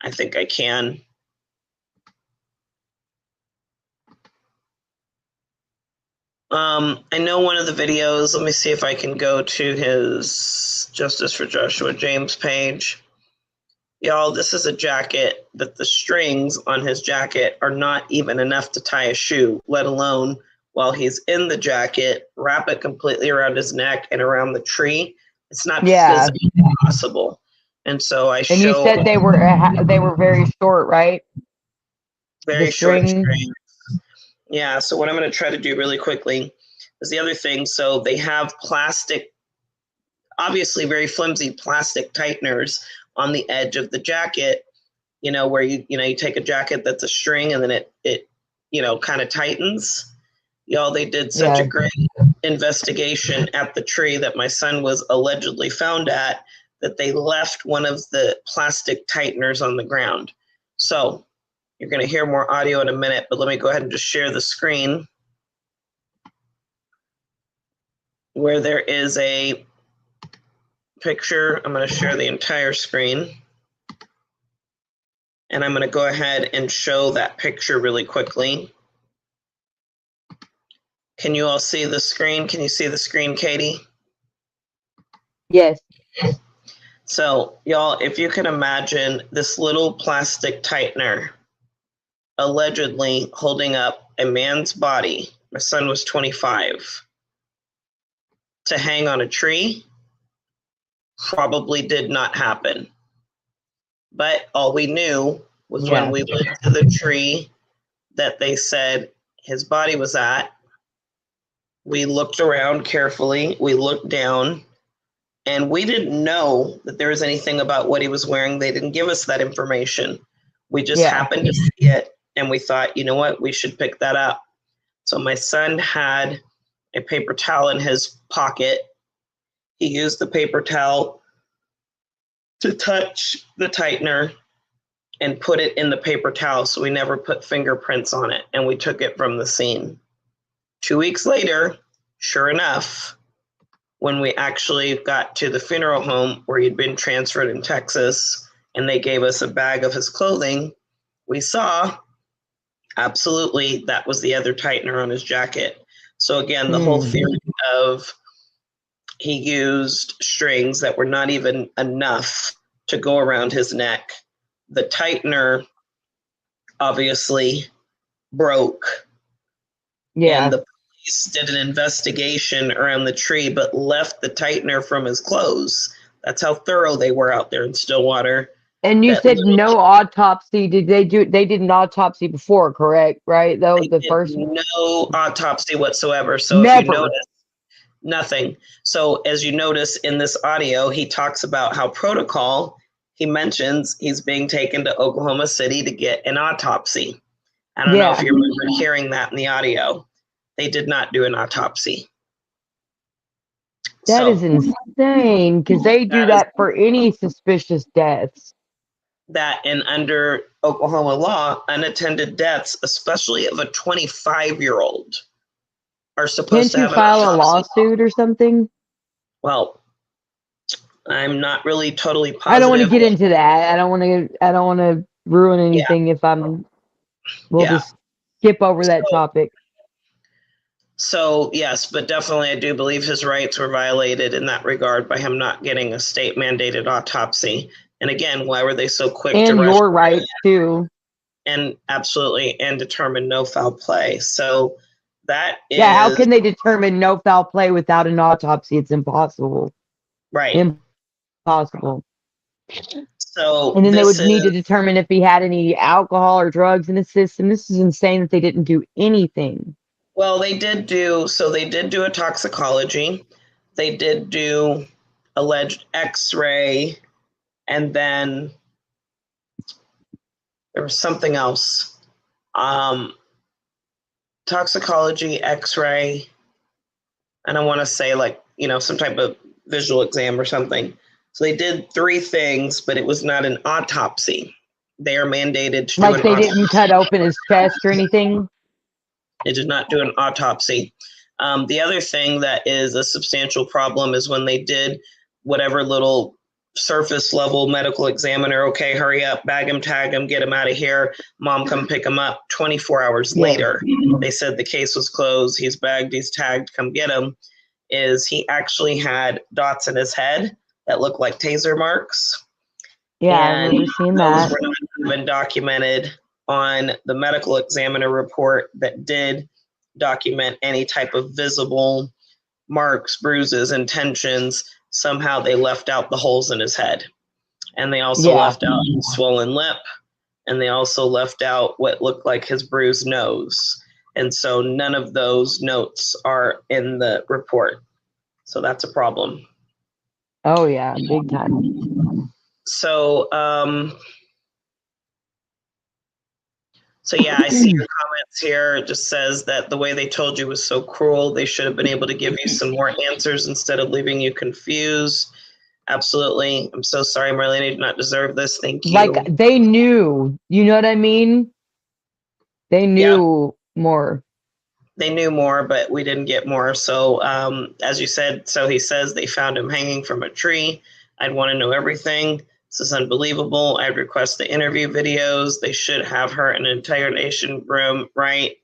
I think I can. I know one of the videos, let me see if I can go to his Justice for Joshua James page. Y'all, this is a jacket that the strings on his jacket are not even enough to tie a shoe, let alone while he's in the jacket, wrap it completely around his neck and around the tree. It's not physically possible. And so I And you said they were very short, right? very the short string. strings. Yeah, so what I'm going to try to do really quickly is the other thing. So they have plastic, obviously very flimsy plastic tighteners on the edge of the jacket, where you take a jacket that's a string and then it kind of tightens. Y'all, they did such a great investigation at the tree that my son was allegedly found at that they left one of the plastic tighteners on the ground. So you're going to hear more audio in a minute, but let me go ahead and just share the screen where there is a picture. I'm going to share the entire screen. And I'm going to go ahead and show that picture really quickly. Can you all see the screen? Can you see the screen, Katie? Yes. So, y'all, if you can imagine this little plastic tightener allegedly holding up a man's body, my son was 25, to hang on a tree, probably did not happen. But all we knew was when we went to the tree that they said his body was at, we looked around carefully, we looked down, and we didn't know that there was anything about what he was wearing. They didn't give us that information. We just happened to see it, and we thought, you know what, we should pick that up. So my son had a paper towel in his pocket. He used the paper towel to touch the tightener and put it in the paper towel, so we never put fingerprints on it, and we took it from the scene. 2 weeks later, sure enough, when we actually got to the funeral home where he'd been transferred in Texas and they gave us a bag of his clothing, we saw absolutely that was the other tightener on his jacket. So again, the whole theory of he used strings that were not even enough to go around his neck. The tightener obviously broke. Yeah. And the police did an investigation around the tree, but left the tightener from his clothes. That's how thorough they were out there in Stillwater. And you said no autopsy. Did they do? They did an autopsy before, correct? Right? That was the first. No autopsy whatsoever. So Never. if you notice, nothing. So as you notice in this audio, he talks about how protocol. He mentions he's being taken to Oklahoma City to get an autopsy. I don't know if you remember hearing that in the audio. They did not do an autopsy. That is insane, because they do that for any suspicious deaths. That and under Oklahoma law, unattended deaths, especially of a 25-year-old, are supposed to have an autopsy. Can't you file a lawsuit or something? Well, I'm not really totally positive. I don't want to get into that. I don't want to ruin anything if I'm. We'll just skip over that topic. So yes, but definitely I do believe his rights were violated in that regard by him not getting a state mandated autopsy. And again, why were they so quick and to rush your rights too? And absolutely, and determine no foul play. So that is how can they determine no foul play without an autopsy? It's impossible. Right. Impossible. So and then they would need to determine if he had any alcohol or drugs in his system. This is insane that they didn't do anything. Well, they did do a toxicology. They did do alleged X-ray, and then there was something else. Toxicology, X-ray, and I want to say some type of visual exam or something. So they did 3 things, but it was not an autopsy. They are mandated to do Like an they autopsy. didn't cut open his chest or anything? They did not do an autopsy. The other thing that is a substantial problem is when they did whatever little surface level medical examiner, okay, hurry up, bag him, tag him, get him out of here, mom come pick him up. 24 hours later, they said the case was closed, he's bagged, he's tagged, come get him. Is he actually had dots in his head that looked like taser marks. Yeah, I And remember seeing those that. were not even documented on the medical examiner report that did document any type of visible marks, bruises, intentions. Somehow they left out the holes in his head. And they also left out his swollen lip. And they also left out what looked like his bruised nose. And so none of those notes are in the report. So that's a problem. Oh yeah, big time. So, yeah, I see your comments here. It just says that the way they told you was so cruel. They should have been able to give you some more answers instead of leaving you confused. Absolutely. I'm so sorry, Marlene. I did not deserve this. Thank you. Like they knew, you know what I mean? They knew more. They knew more, but we didn't get more. So, as you said, so he says they found him hanging from a tree. I'd want to know everything. This is unbelievable. I'd request the interview videos. They should have her in an interrogation room, right?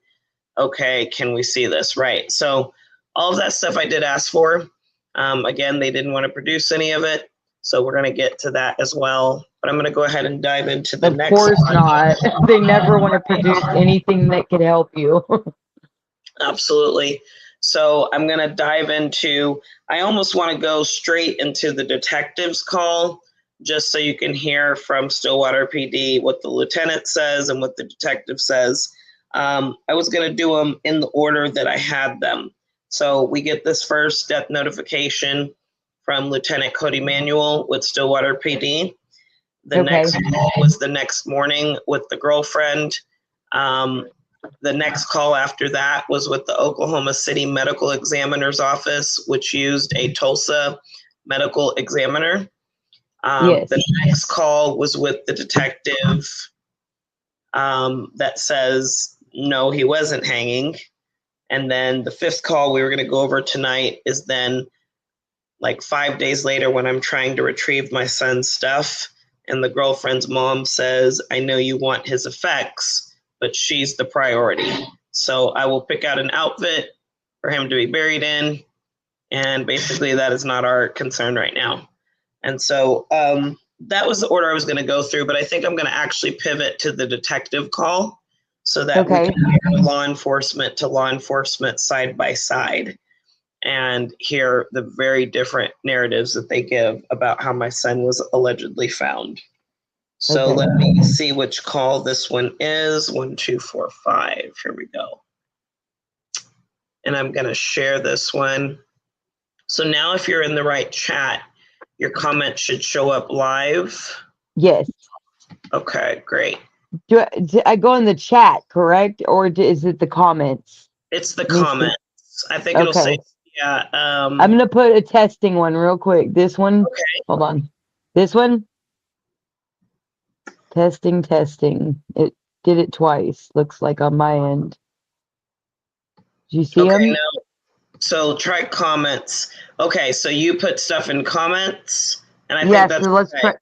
Okay, can we see this? Right. So all of that stuff I did ask for. Again, they didn't want to produce any of it. So we're going to get to that as well. But I'm going to go ahead and dive into the next one. Of course not. They never want to produce anything that could help you. Absolutely. So I'm going to dive into, I almost want to go straight into the detective's call, just so you can hear from Stillwater PD what the lieutenant says and what the detective says. I was going to do them in the order that I had them. So we get this first death notification from Lieutenant Cody Manuel with Stillwater PD. The next call was the next morning with the girlfriend. The next call after that was with the Oklahoma City Medical Examiner's Office, which used a Tulsa medical examiner. The next call was with the detective that says, no, he wasn't hanging. And then the 5th call we were going to go over tonight is then like 5 days later when I'm trying to retrieve my son's stuff. And the girlfriend's mom says, I know you want his effects, but she's the priority. So I will pick out an outfit for him to be buried in. And basically that is not our concern right now. And so that was the order I was going to go through, but I think I'm going to actually pivot to the detective call so that we can hear law enforcement to law enforcement side by side and hear the very different narratives that they give about how my son was allegedly found. So let me see which call this one is. 1, 2, 4, 5. Here we go. And I'm going to share this one. So now if you're in the right chat, your comment should show up live. Yes. Okay, great. Do I go in the chat, correct? Or is it the comments? It's the comments. I think it'll say, yeah. I'm going to put a testing one real quick. This one. Okay. Hold on. This one. Testing. It did it twice. Looks like on my end. Do you see them? No. So try comments. Okay, so you put stuff in comments, and I think that's so let's try.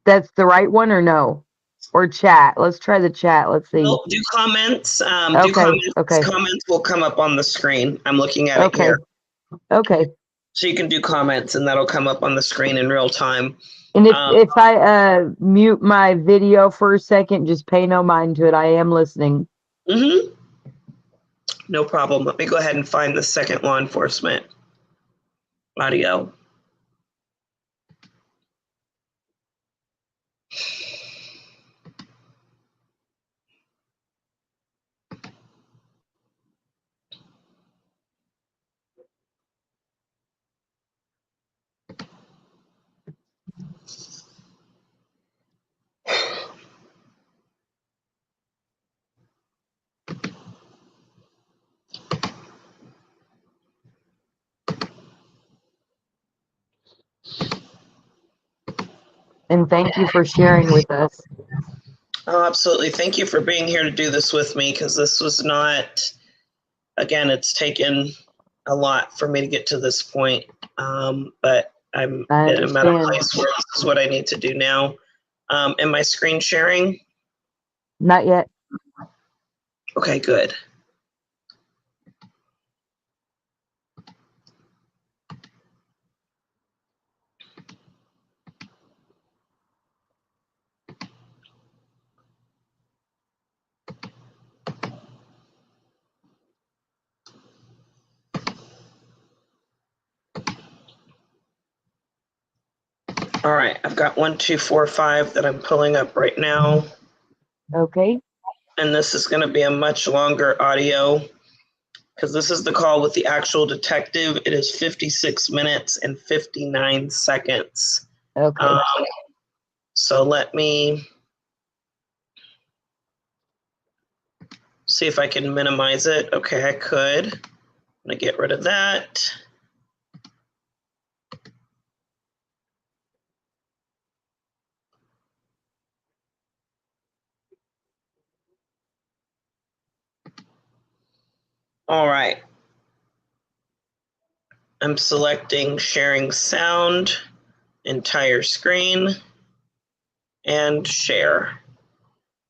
That's the right one or no? Or chat. Let's try the chat. Let's see. Well, do comments. Do comments. Comments will come up on the screen. I'm looking at it here. Okay. So you can do comments, and that'll come up on the screen in real time. And if I mute my video for a second, just pay no mind to it. I am listening. Mm-hmm. No problem. Let me go ahead and find the second law enforcement audio. And thank you for sharing with us. Oh, absolutely. Thank you for being here to do this with me, because this was not, again, it's taken a lot for me to get to this point. But I'm I at a understand. place where this is what I need to do now. Am I screen sharing? Not yet. Okay, good. All right, I've got 1, 2, 4, 5 that I'm pulling up right now. Okay. And this is going to be a much longer audio because this is the call with the actual detective. It is 56 minutes and 59 seconds. Okay. So let me see if I can minimize it. Okay, I could. I'm going to get rid of that. All right. I'm selecting sharing sound, entire screen, and share.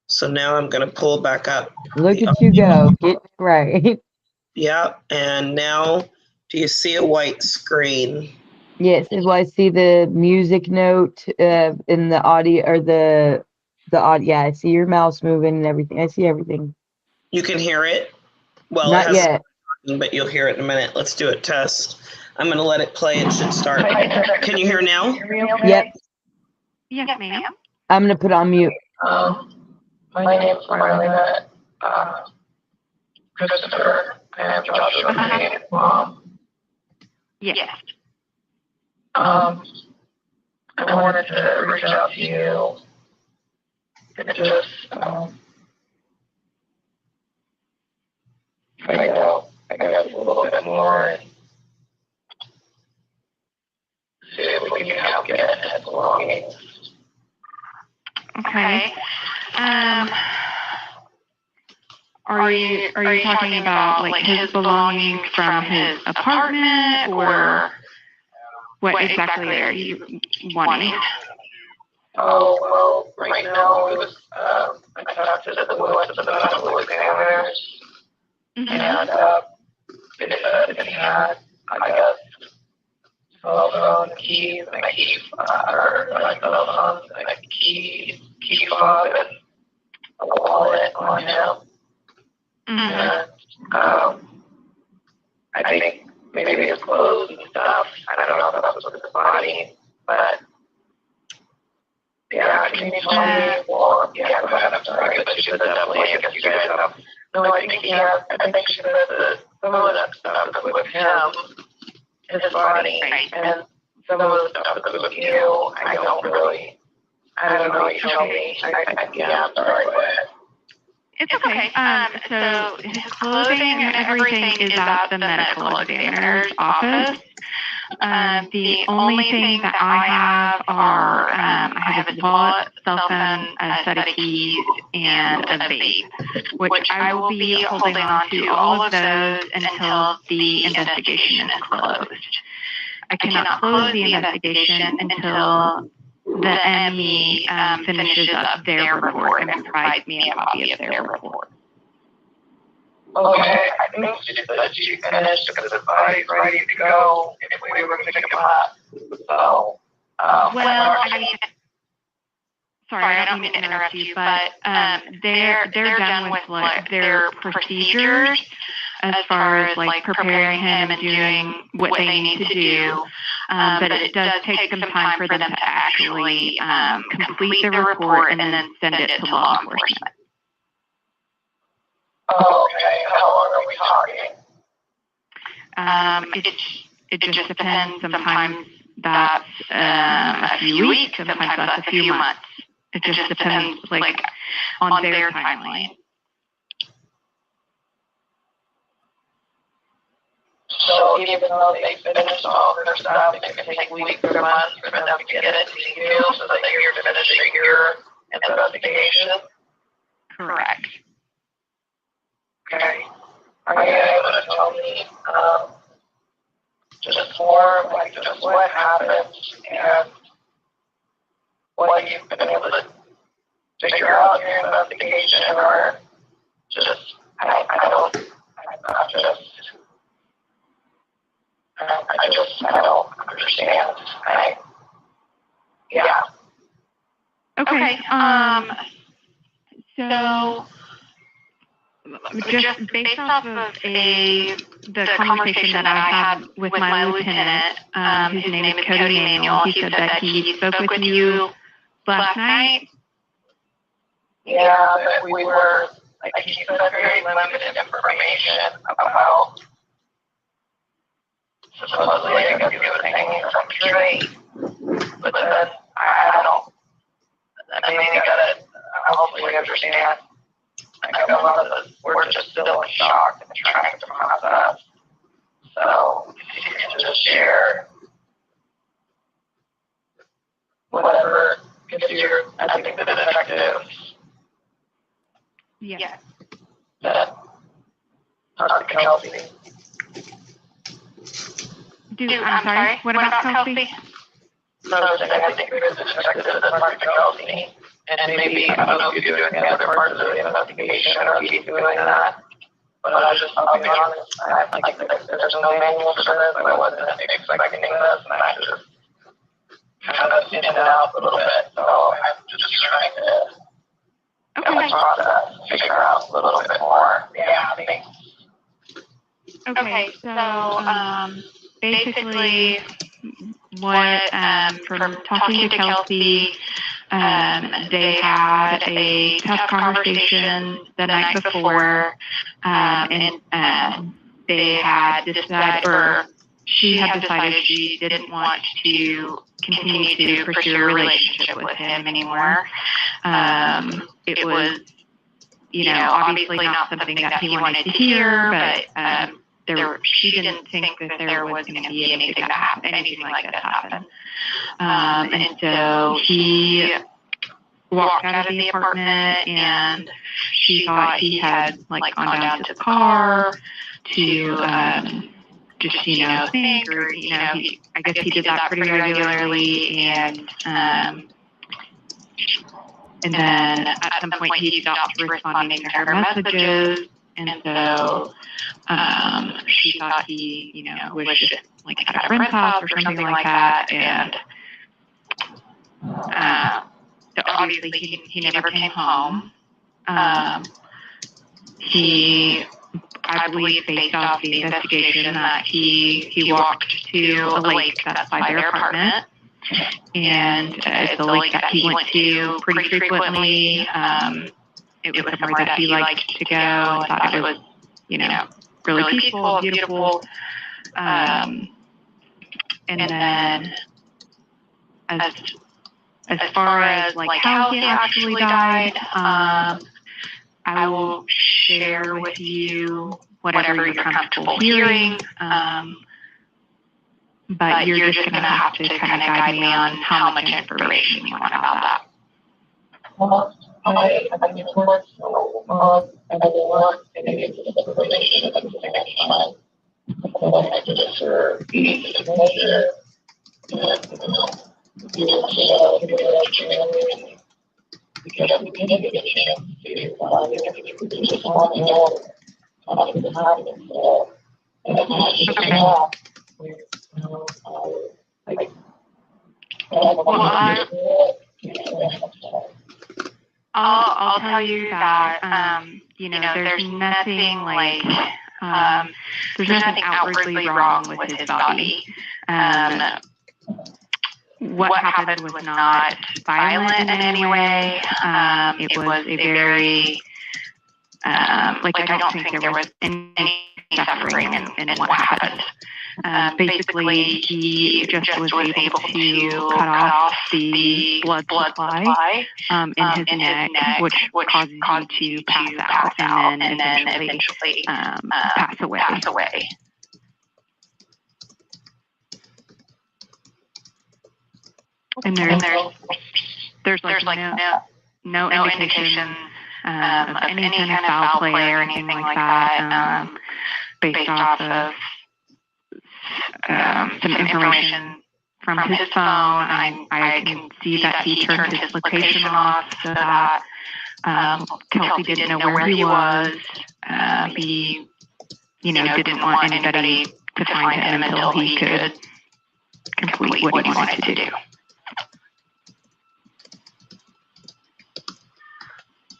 So now I'm going to pull back up. Look at you go. Get right. Yep. And now, do you see a white screen? Yes. Well, I see the music note in the audio or the audio. Yeah, I see your mouse moving and everything. I see everything. You can hear it? Well, Not it yet. hasn't, but you'll hear it in a minute. Let's do it. Test. I'm going to let it play. It should start. Can you hear now? Yep. Yes, ma'am. I'm gonna put on mute. My name's Marlena Christopher. I am Joshua's mom. Yes. I wanted to reach out to you and just find out, I guess, a little bit more and see if we can help get his belongings. Okay. Are you talking about like his belongings from his apartment, or what exactly are you wanting? Oh, well, right now it was I talked to the medical examiners, and they said if he had, I guess, cell phone keys and a key, or like cell phones and a key fob and a wallet on him. And I think maybe his clothes and stuff. I don't know if that was with his body, but yeah, can you tell me? Well, yeah, go ahead. I'm sorry, but she said definitely. I guess you guys have. No, I think he has. I think she said that some of that stuff is with him, his body, and some of the stuff is with you. I don't know. You tell me. Yeah, I'm sorry, but. It's okay. So his clothing and everything is at the medical examiner's office. The only thing that I have are I have his wallet, cell phone, a set of keys, and a vape, which I will be holding on to all of those until the investigation is closed. I cannot close the investigation until the ME finishes up their report and provides me a copy of their report. Okay, I think she said she finished because the body's ready to go if we were to pick him up. So, well, I mean, sorry, I don't mean to interrupt you, but they're done with like their procedures as far as like preparing him and doing what they need to do. But it does take some time for them to actually complete the report and then send it to law enforcement. Okay, how long are we talking? It just depends. Sometimes that's a few weeks, sometimes that's a few months. It just depends, like, on their timeline. So even though they finished all their stuff, it can take weeks or months for them to get it to you so that you're finishing your investigation. Correct. Okay. Are you able to tell me just more, like just what happened and what you've been able to figure out in your investigation, or just, I don't understand. Yeah. Okay. So just based off of the conversation that I had with my lieutenant, whose name is Cody Manuel, he said that he spoke with you last night. Yeah, but we were, like, he said very limited information about supposedly I guess he was hanging from a tree, but then I don't, I mean, you gotta hopefully understand. Like, a lot of us, we're just still in shock and trying to process. So, if you can just share whatever, because I think the detectives Yeah. that talked to Kelsey. I'm sorry. What about Kelsey? So I think there's a detective that talked to Kelsey, and maybe, I don't know if you're doing the other parts of the investigation or if he's doing that. But I'll be honest, there's no manual for this, I wasn't expecting this, and I just kind of in and out a little bit, so I'm just trying to process, figure out a little bit more. Yeah, thanks. Okay, so basically, what from talking to Kelsey, they had a tough conversation the night before, and they had decided, or she had decided she didn't want to continue to pursue a relationship with him anymore. It was, obviously not something that he wanted to hear, but she didn't think that there was going to be anything like this happen. And so he walked out of the apartment, and she thought he had gone down to the car to just think, or I guess he did that pretty regularly, and then at some point he stopped responding to her messages, and so she thought he was just at a friend's house or something like that, and so obviously he never came home. I believe, based off the investigation, that he walked to a lake that's by their apartment, and it's a lake that he went to pretty frequently. It was somewhere that he liked to go and thought it was, really peaceful, beautiful. And then as far as how he actually died, I will share with you whatever you're comfortable hearing. But you're just going to have to kind of guide me on how much information you want about that. I mean, what's I don't want any information at the same time. I have to defer each measure. Because we can get a chance to find it. We just want to know how to hide it. And it's not just that. I'll tell you that, there's nothing there's nothing outwardly wrong with his body. What happened was not violent in any way. It was a very, I don't think there was any suffering in what happened. Basically, he just was able to cut off the blood supply in his neck, which caused him to pass out and then eventually pass away. And there's like no indication of any kind of foul play or anything like that, based off of some information from his phone. I can see that he turned his location off so that Kelsey didn't know where he was. He, didn't want anybody to find him until he could complete what he wanted to do.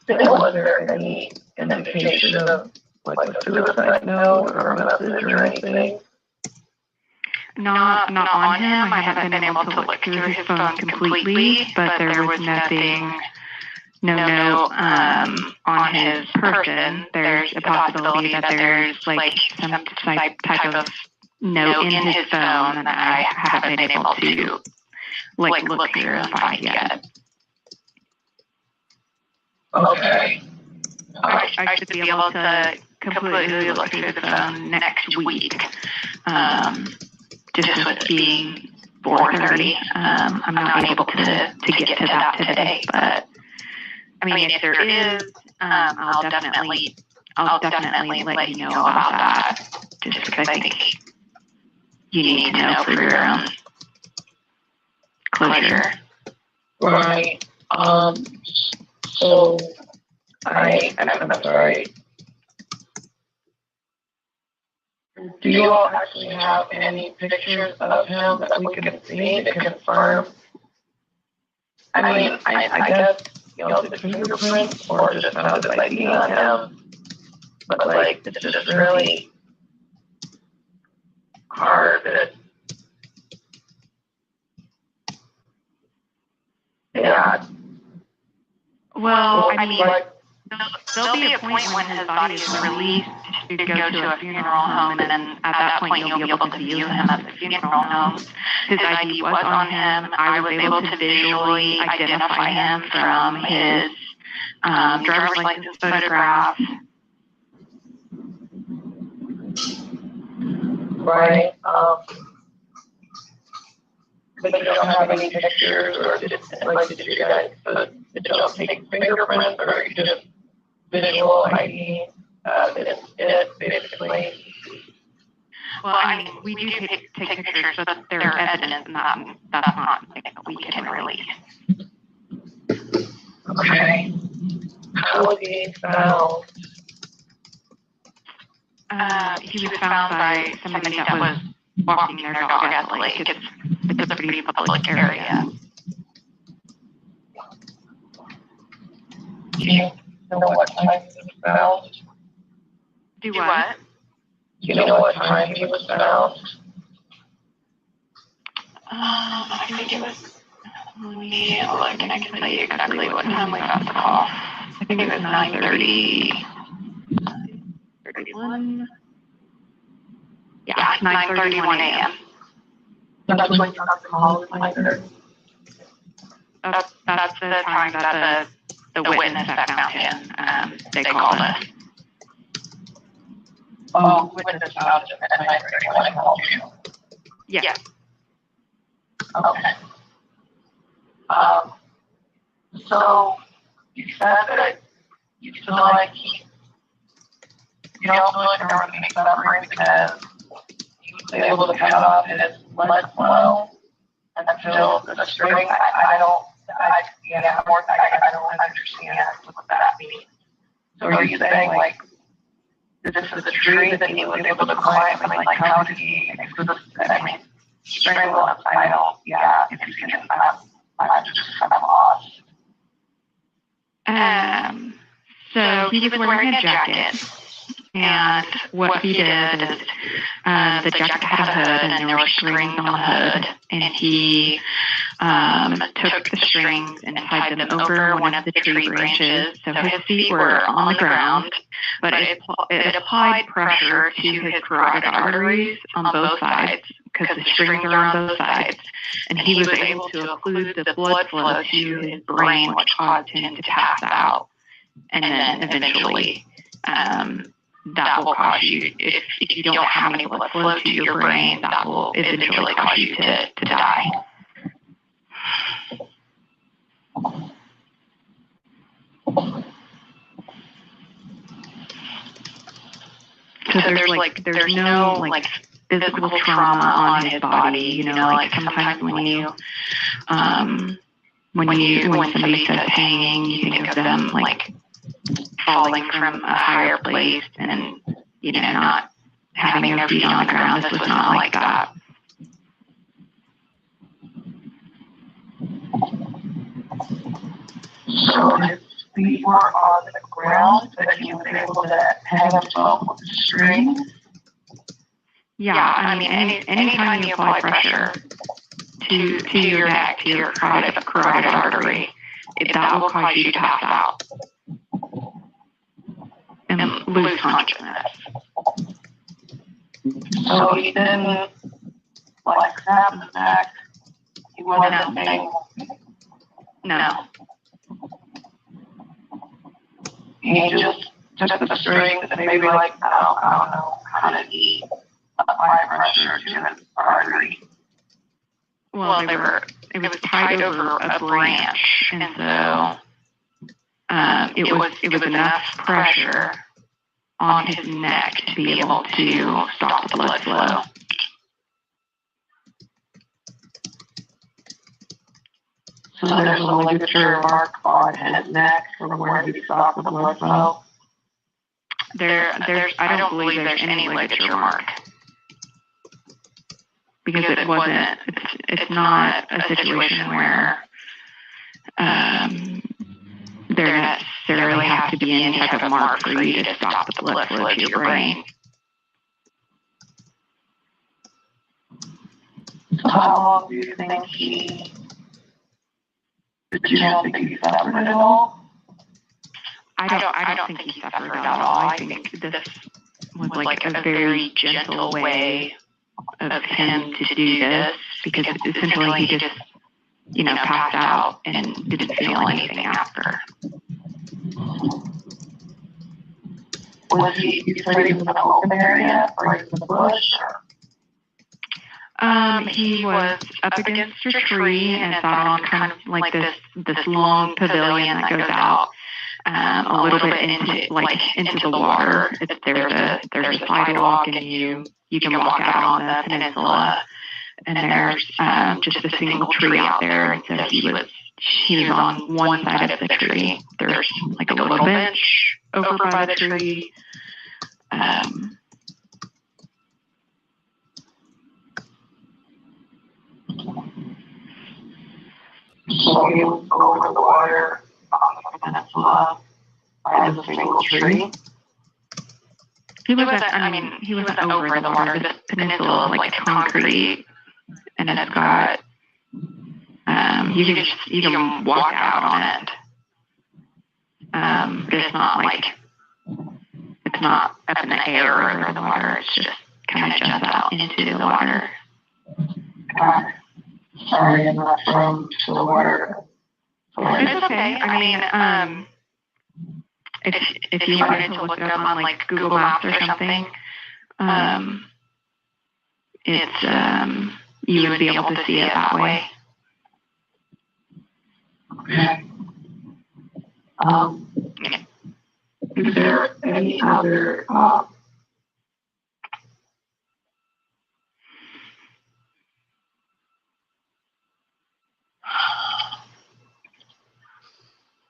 Was there any indication of like a suicide note or a message or anything? Not on him. I haven't been able to look through his phone completely, but there was no note on his person. There's a possibility that there's like some type of note in his phone that I haven't been able to look through and find yet. Okay. I should be able to completely look through the phone next week. Just with being 4:30, I'm not able to get to that today. But I mean, if there is, I'll definitely let you know about that. Just because I think you need to know for your own closure. Right. So I'm sorry. Do you all actually have any pictures of him that we can see to confirm? I mean, I guess, the fingerprints or just found his ID on him. But like, it's just really hard to, yeah. Well, I mean, there'll be a point when his body is released to go to a funeral home, and then at that point you'll be able to view him at the funeral home. His ID was on him. I was able to visually identify him from his driver's license photograph. Right. But you don't have any pictures, or did you guys did you take fingerprints, or you just visual ID? It basically. Well, I mean, we do take pictures, but there's evidence, and that's not something that we can release. Okay. How was he found? He was found by somebody that was walking their dog at the lake. It's a pretty public area. Do you know what time he was found? Do what? Do you know what time he was found? I think it was, let me look and I can tell you exactly what time we got the call. I think it was 9:30. 31. Yeah, 9:31 a.m. That's when you got the call, 9:30. That's the time that the witness that found him, they called us. Oh, witness found him at 9:30 when I called you. Yeah. Okay. So you said that you feel like you don't feel like there was any suffering because he was able to cut off his blood flow until the string. I don't understand what that means. So are you saying like this is the tree that he was able to climb? I mean, like how did he? Strangle him. I don't. Yeah. If you can, I'm lost. So he was wearing a jacket, and what he did is the jacket had a hood, and there were strings on the hood, and he took the strings and tied them over one of the tree branches, so his feet were on the ground, but it applied pressure to his carotid arteries on both sides, because the strings are on both sides, and he was able to occlude the blood flow to his brain, which caused him to pass out. And then eventually, that will cause you, if you don't have any blood flow to your brain, that will eventually cause you to die. there's no like physical trauma on his body. You know, like sometimes when somebody says hanging, you think of them like falling from a higher place and, you know, not having their feet on the ground. This was not like that. So his feet were on the ground, but he was able to hang himself with the string. Yeah, I mean, anytime you apply pressure to your neck, to your carotid artery, that will cause you to pass out and lose consciousness. So he didn't like snap his neck. He wasn't saying No. he just took the strings and maybe like, I don't know, how did he apply pressure to his artery? Well, it was tied over a branch, and so it was enough pressure on his neck to be able to stop the blood flow. So there's a ligature mark on his neck from where he stopped the blood flow. I don't believe there's any ligature mark. Because it's not a situation where there necessarily has to be any type of mark for you to stop the blood flow to your brain. So how long do you think did you not think he suffered at all? I don't think he suffered at all. I think this was like a very gentle way of him to do this, because essentially he just, you know, passed out and didn't feel anything after. Was he in an open area or in the bush? He was up against a tree and sat on kind of like this long pavilion that goes out a little bit into the water. There's a sidewalk, and you can walk out on the peninsula, and there's just a single tree out there. And so he was on one side of the tree. There's like a little bench over by the tree. So he was over the water on the peninsula by the single tree. He wasn't over the water. This peninsula is like concrete, and it's got, you can walk out on it. But it's not up in the air or over the water. It's just kind of jumps out into the water. Sorry, I'm not from the water. It's okay. I mean, if you wanted to look it up on like Google Maps or something, it's you would be able to see it that way. Okay. Is there any other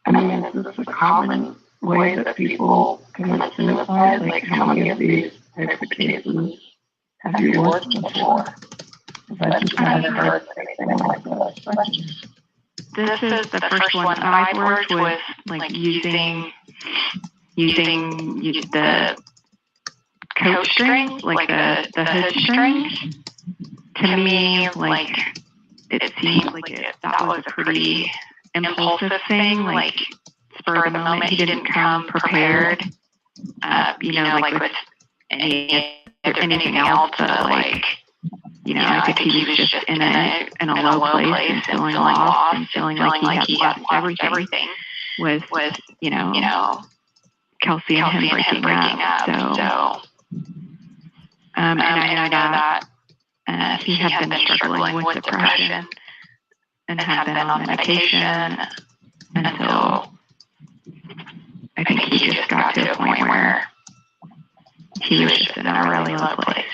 I mean, is this a common way that people commit suicide? Like, how many of these types of cases have you worked before? I just haven't heard anything like this. This is the first one I've worked with, like using the coat strings, like the hood strings. To me, like it seemed like that was a pretty impulsive thing, like spur of the moment. He didn't come prepared, like with anything else. Like, I think he was just in a low place and feeling lost and feeling like he had lost everything with Kelsey and him breaking up. So, and I know that he had been struggling with depression and had been on medication until I think he just got to a point where he was just in a really low place.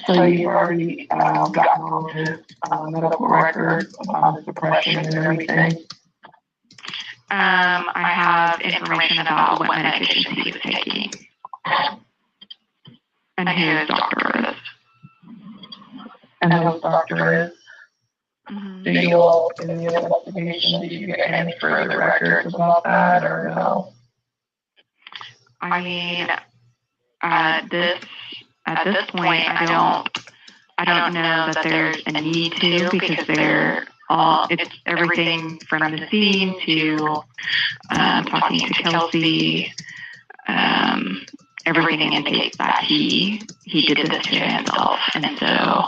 So you've already gotten all of his medical records about his depression and everything? I have information about what medications he was taking and who his doctor is. And who his doctor is? Mm-hmm. Do you all, in the investigation, did you get any further records about that or no? I mean, at this point, I don't know that there's a need to, because it's everything from the scene to talking to Kelsey. Everything indicates that he did this to himself, and so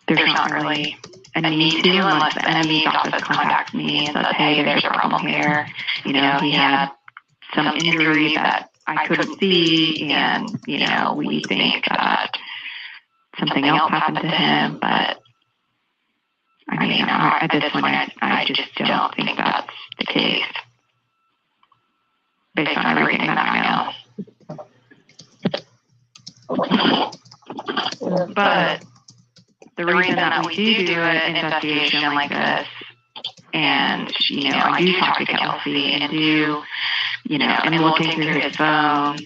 there's not really a need to, unless the enemy's office contacts me and says, hey, there's a problem here. You know, he had some injury that I couldn't see, and, you know, we think that something else happened to him, but I mean, at this point, I just don't think that's the case, based on everything that I know. But the reason that we do an investigation like this, and, you know, I do talk to Kelsey and do, you know, and looking through his phone,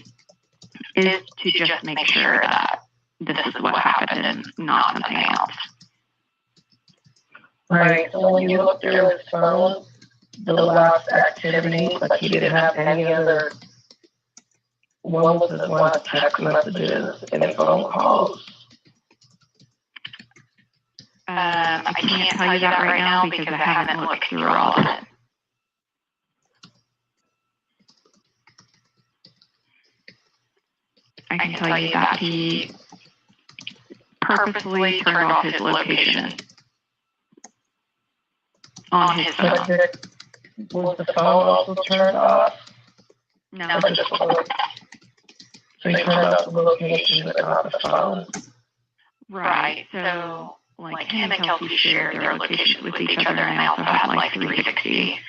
is to just make sure that this is what happened and not something else. Right, so when you look through his phone, the last activity, like he didn't have any other, what was his last text messages, any phone calls? I can't tell you that right now because I haven't looked through all of it. I can tell you that he purposely turned off his location on his phone. Was the phone also turned off? No. So he turned off the location but not the phone? Right. So, like, him and Kelsey shared their locations with each other, and they also had like 360.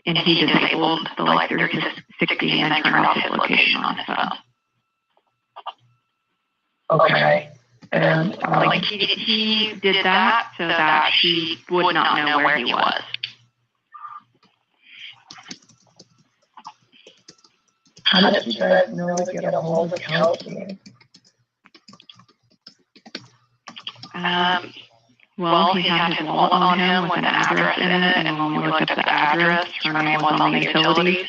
And he disabled the like 360 and then turned off his location on his phone. Okay. And like he did that so that she would not know where he was. how did you guys know to get a hold of Kelsey? Well, he had his wallet on him with an address in it, and when we looked up the address, her name was on the utilities.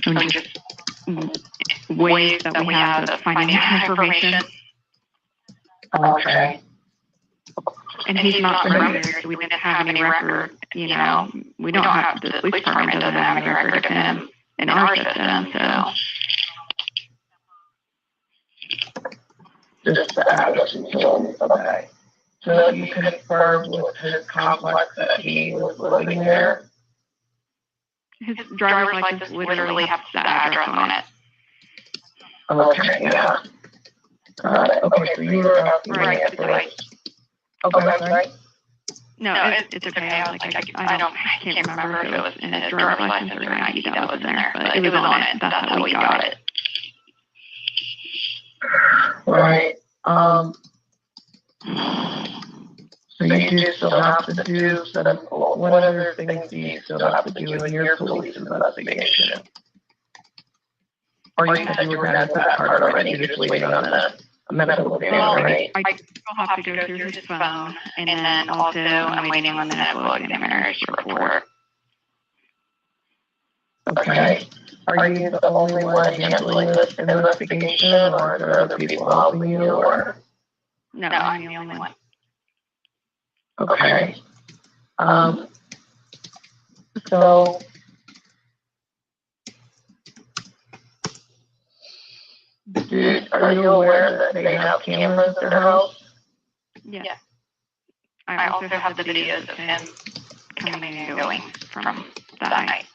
And just ways that we have of finding out information. Okay. And he's not from here, so we didn't have any record, you know. We don't have, the police department doesn't have any record of him in our system, so. Just the address and utilities, okay. So you confirmed with his complex that he was living there? His driver's license literally has the address on it. Okay, yeah. Got it. Okay, so you were asking me if there was... Okay, I'm sorry. No, it's okay. I can't remember if it was in his driver's license or an ID that was in there, but it was on it. That's how we got it. Right. So you do still have to do some, what other things do you still have to do in your police investigation? Or you said you were done with that part already, you're just waiting on the medical examiner, right? I still have to go through his phone, and then also I'm waiting on the medical examiner's report. Okay. Are you the only one handling this investigation, or are there other people helping you, or? No, I'm the only one. Okay. So. Are you aware that they have cameras in their house? Yeah. I also have the videos of him coming and going from that night.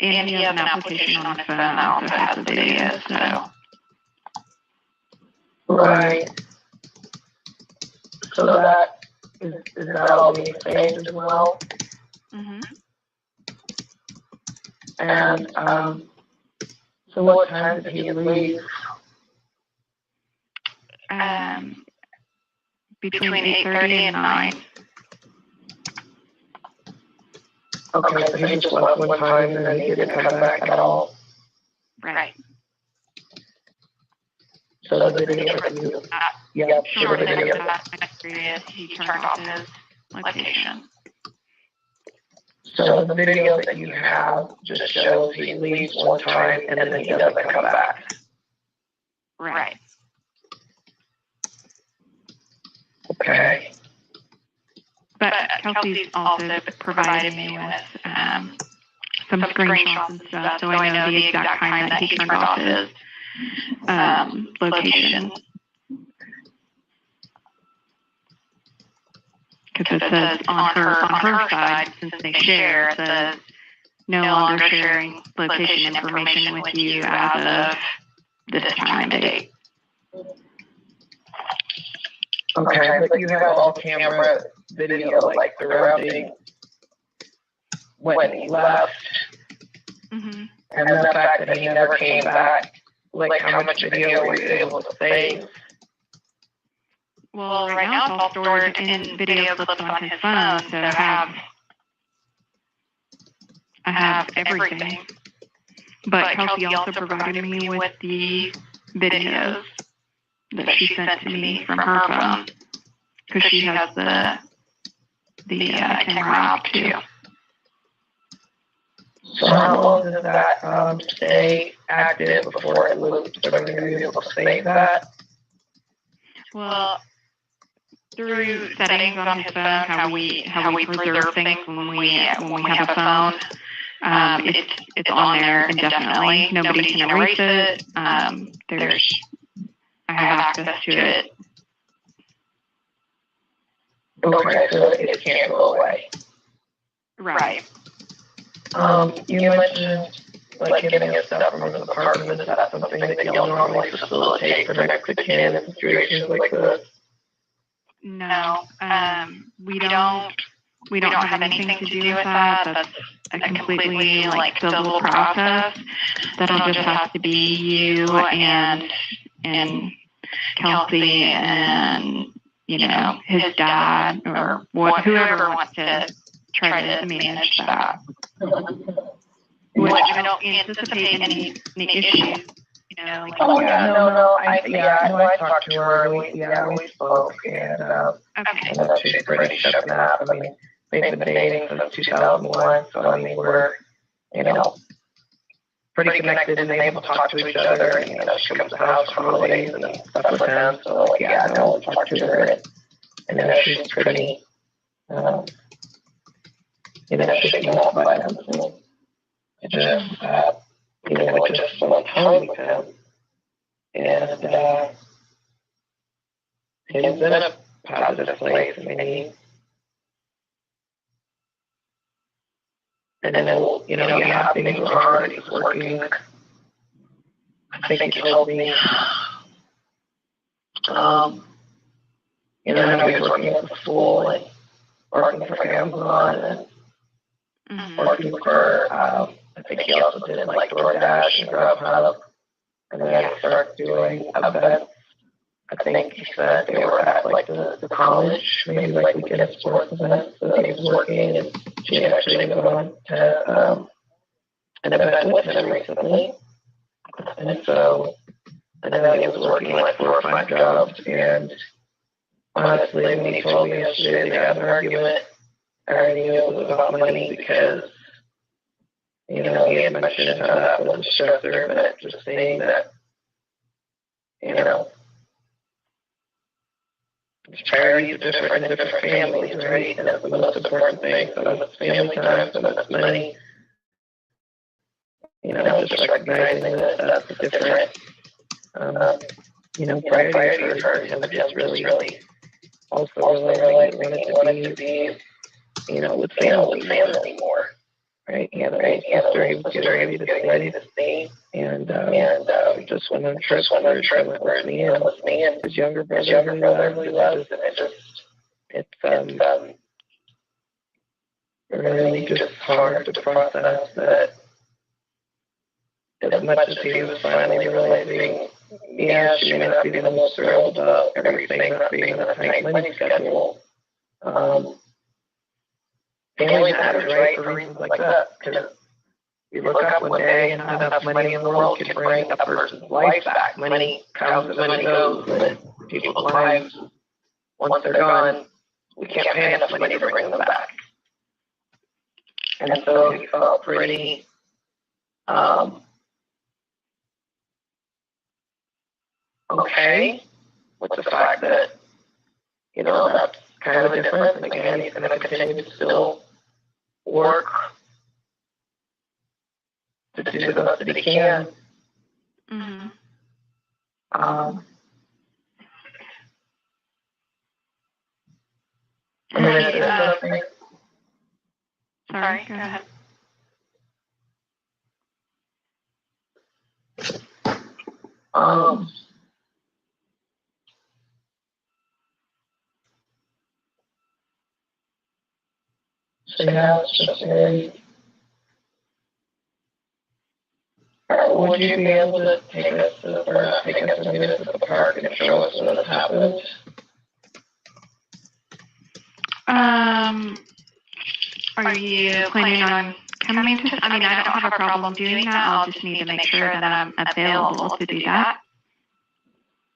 And he has an application on his phone that also has the videos, so. Right. So that, is that all being saved as well? Mm-hmm. And, so what time did he leave? Between 8:30 and 9. Okay, so he just left one time and then he didn't come back at all. Right. So the video that you, yeah, sure, the Shortly video. after that period, he turned off his location. So the video that you have just shows he leaves one time and then he doesn't come back. Right. Okay. But Kelsey's also provided me with some screenshots and stuff, so I know the exact time that he turned off his location. Because it says on her side, since they share, it says no longer sharing location information with you as of this time and date. Okay, but you have all camera video, like surrounding when he left, Mm-hmm. and the fact that he never came back. Like, how much video were you able to save? Well, right now it's all stored in video clips on his phone, so I have everything. But Kelsey also provided me with the videos that she sent to me from her phone, because she has the camera app too. So how long does that stay active before it loops? So are you able to save that? Well, through settings on his phone, how we preserve things when we have a phone, it's on there indefinitely. Nobody can erase it. I have access to it. Okay, so it can't go away. Right. You mentioned like getting his stuff from his apartment. Is that something that y'all normally facilitate for next of kin in situations like this? No, we don't have anything to do with that. That's a completely like civil process. That'll just have to be you and Kelsey and his dad or whoever wants to try to manage that. Which I don't anticipate any issues. Oh yeah, no. I talked to her. We spoke, and Okay. she's pretty shut up. I mean, they've been dating since 2001, so I mean, we're pretty connected and able to talk to each other. And she comes to the house for holidays and stuff with them. So I talked to her, and she's pretty, shaken up by them. So it just spent time with him. And he's in a positive place. I mean, and then things are hard. He's working. I think he told me, he's working at the school and working for Amazon and working for, I think he also did like DoorDash and Grubhub. And then I started doing events. I think he said they were at like the college, maybe like weekend sports events. So he was working, and she had actually gone to an event with him recently. And so, and then he was working like 4 or 5 jobs. And honestly, when he told me yesterday they had an argument, I already knew it was about money because he had mentioned how that was a stressor, but just saying that, priorities are different in different families, right? And that's the most important thing. So that's family time, so that's money. Just recognizing that that's a different, priority for him, but just really also really wanted to be, with family more. Right, and after he was getting ready to stay, and just went on a trip with me and his younger brother really loves, and it's really just hard to process that, as much as he was finally realizing, yeah, she may not be the most thrilled about everything not being on a tight money schedule. Family matters, right, for reasons like that. Because you look up one day and not enough money in the world can bring a person's life back. Money comes and money goes, but people's lives, once they're gone, we can't pay enough money to bring them back. And so he felt pretty okay with the fact that, you know, that's kind of a difference. And again, he's going to continue to still work to do the best that he can. Mm-hmm. And then Sorry, go ahead. So yeah, it's just very. Would you be able to take us to the park and show us what has happened? Are you planning on coming to? I mean, I don't have a problem doing that. I'll just need to make sure that I'm available to do that.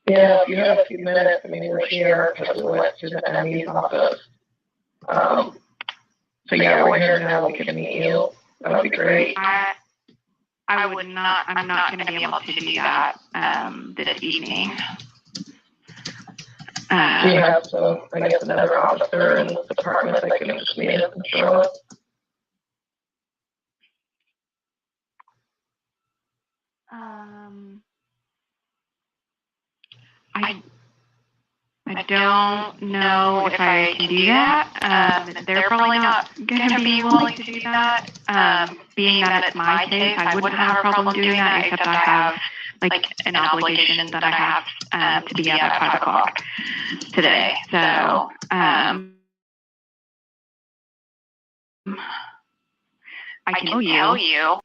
Yeah, if you have a few minutes, I mean, we're here because we went to the Emmy's office. So yeah, we're here now. We can meet you. That would be great. I would not. I'm not going to be able to do that this evening. Do you have some? I guess another officer in the department that can just meet us and show us. I don't know if I can do that. They're probably not going to be willing to do that. Being that it's my case, I wouldn't have a problem doing that, except I have like an obligation that I have to be at 5 o'clock today. So I can tell you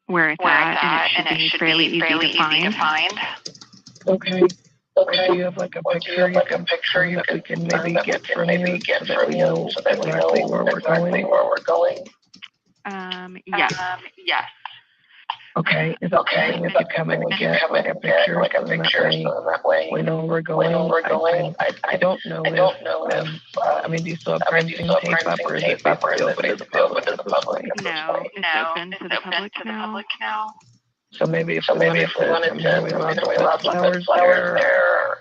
where it's at, and it should be fairly easy to find. Okay. Okay. Do you have like a picture you that we can maybe get from you so that we know exactly where we're going? Yes. Okay. Is it okay if you come and get like a picture so that way we know where we're going? I don't know if I mean, do you still have crime scene tape up, or is it open to the public? No, it's open to the public now. So maybe if we wanted to, we love flowers there,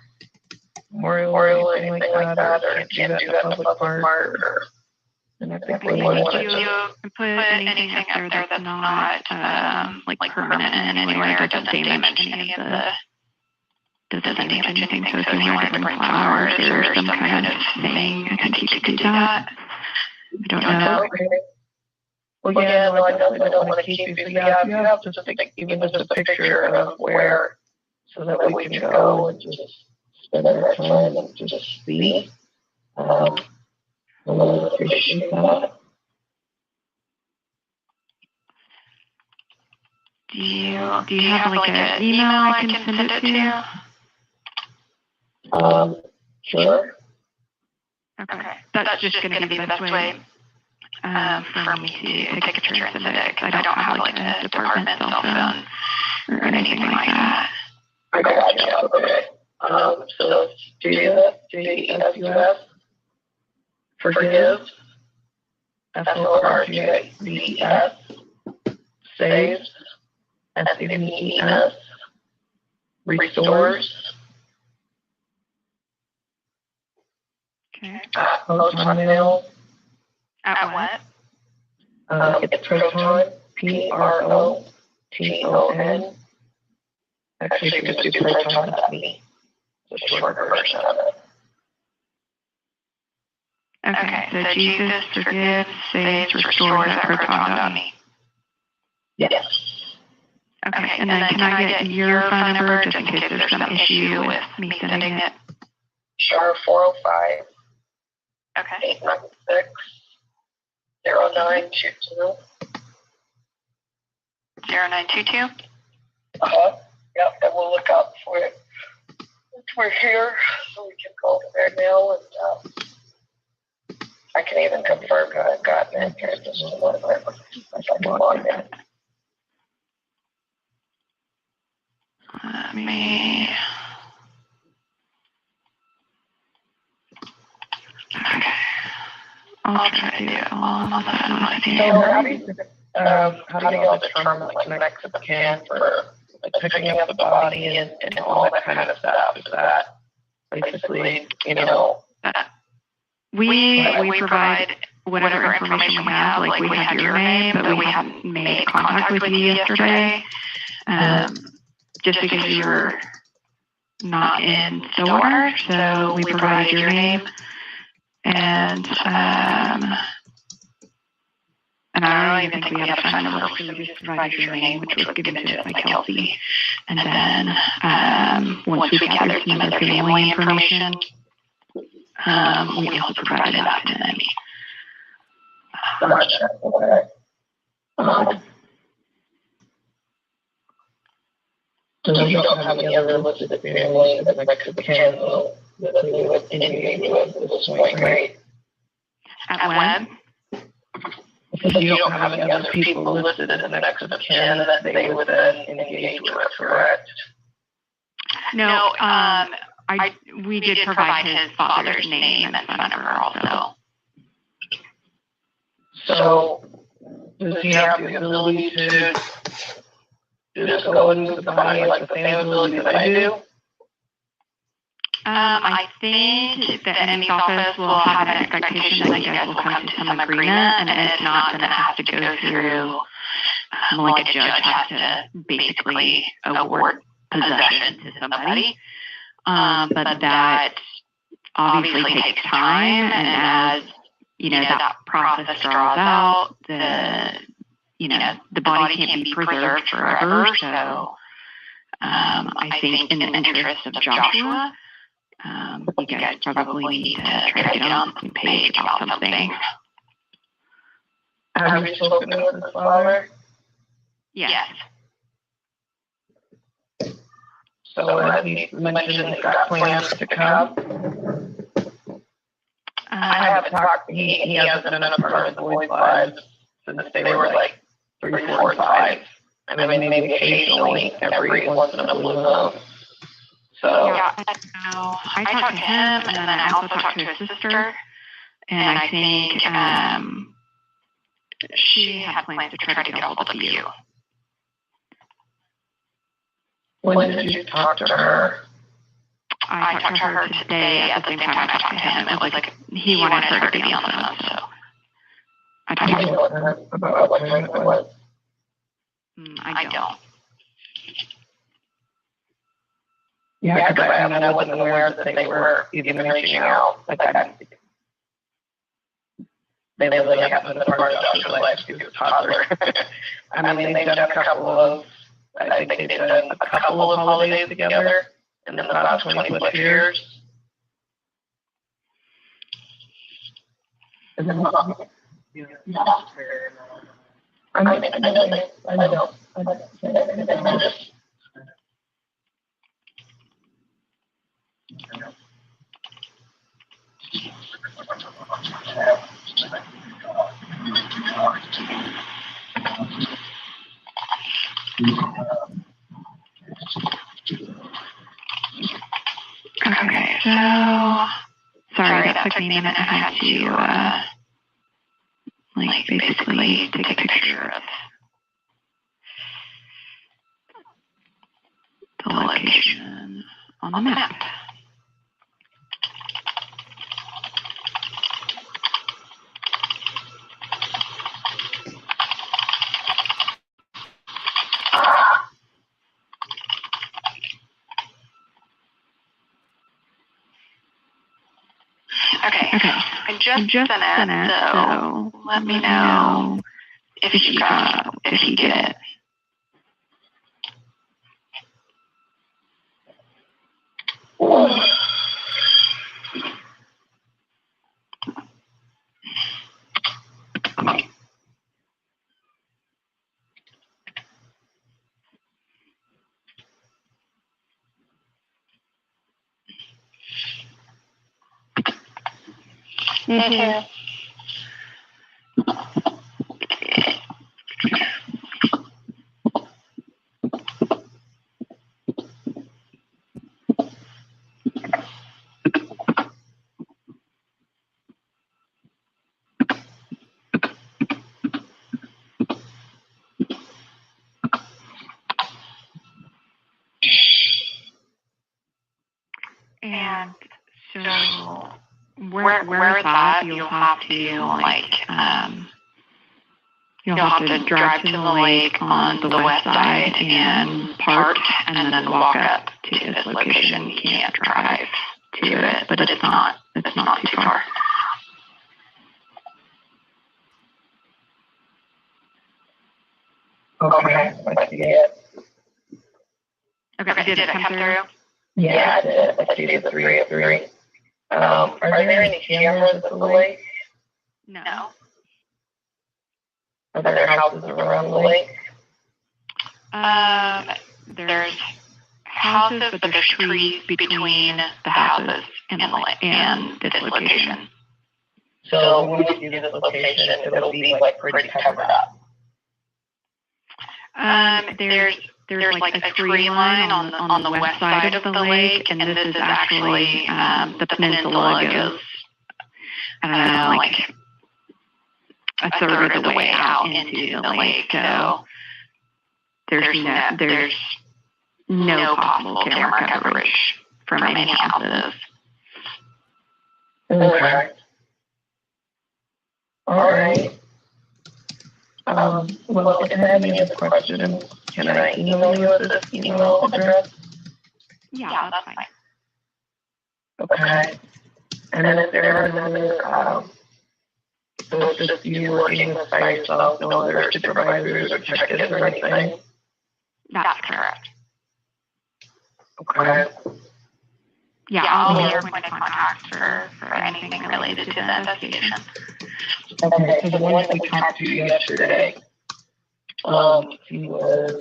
memorial or anything like that, or can't do that in the public park. And I think we wanted to put anything up there that's not like permanent anywhere. It doesn't damage any of the. Doesn't damage anything. So if you wanted to bring flowers or some kind of thing, I think you could do that. I don't know. Well, yeah, no, I definitely don't want to keep you. So yeah, if you have just even just a picture of where, so that we can go and just spend our time and just see. I really appreciate that. Do you have like an email I can send it to? Sure. Okay. That's just going to be the best way for me to take a picture and send it, because I don't have like a department cell phone or anything like that. I got you. Okay. So JESUS, forgive, FORGIVES, saves, SAVES, restores. Okay. Proton mail. At what? It's Proton, PROTON. Actually, you could just do proton.me. It's a shorter version of it. Okay, so Jesus forgives, saves, restores at proton.me. Yes. Okay, and then can I get your phone number just in case there's some issue with me sending it? Sure, 405. Okay. 896 0922. 0922? Yep, and we'll look out for it. We're here, so we can go over there now, and I can even confirm that I've gotten it here just a little bit. If I can log in. Let me. Okay. I'll try to do it while I'm on the phone with you. So how do you all determine like next of kin for like picking up the body and all that kind of stuff? Is that basically, you know? We provide whatever information we have. Like we have your name, but we haven't made contact with you yesterday. Just because you were not in store, so we provided your name. And I don't even think we have a phone number, so we just provided your name, which was given to us by Kelsey. And then once we gathered some other family information, we also provided that to them. Gotcha. Okay. So you don't have any other listed family that next of kin that we would engage with at this point, right? At Webb? So you don't have any other people listed as next of kin that they would then engage with, correct? No, we did provide his father's name and phone number also. So does he have the ability to just go into the body like the same ability that I do? I think the ME's office will have an expectation that you guys will come to some agreement, and if not, then it has to go through, like a judge has to basically award possession to somebody. But that obviously takes time, and as, you know, that process draws out, the body can't be preserved forever, so I think in the interest of Joshua, you guys probably need to try to get on the same page about something. Have you spoken with his father? Yes. So has he mentioned he's got plans to come? I haven't talked, he hasn't been a part of the boys' lives since they were like 3, 4, and 5. I mean, maybe occasionally every once in a blue moon. So. Yeah, I talked to him, and then I also talked to his sister, and I think she had plans to try to get a hold of you. When did you talk to her? I talked to her today at the same time I talked to him. It was like he wanted her to be on the phone, so I talked to her. About what time it was? I don't. Yeah, because I wasn't aware that they were even reaching out. Like they really haven't been a part of Joshua's life. He was a toddler. I mean, they've done a couple of holidays together in the last 20 plus years. I know. Okay, so sorry, that took me a minute. I had to basically take a picture of the location on the map. Okay. I just sent it, so let me know if you get it. Mhm. And so where it's at, you'll have to you'll have to drive to the lake on the west side and park and then walk up to this location. You can't drive to it, but it's not too far. Okay, I see it. Okay, did it come through? Yeah, I did. I see the 3 of 3. Are there any cameras at the lake? No. Are there houses around the lake? There's houses, but there's trees between the houses and the lake and this location. So when we see this location, it'll be like pretty covered up. There's like a tree line on the west side of the lake, and this is actually the peninsula goes, I don't know, like a third of the way out into the lake. So there's no possible camera coverage from any houses. Okay. All right. Well, if I have any other questions, can I email you at this email address? Yeah, that's fine. Okay. And then if there are another, so it's just you working by yourself, no other supervisors or detectives or anything? That's correct. Okay. Yeah, I'll be your point of contact for anything related to the investigation. Okay, so the one that we talked to yesterday, he was...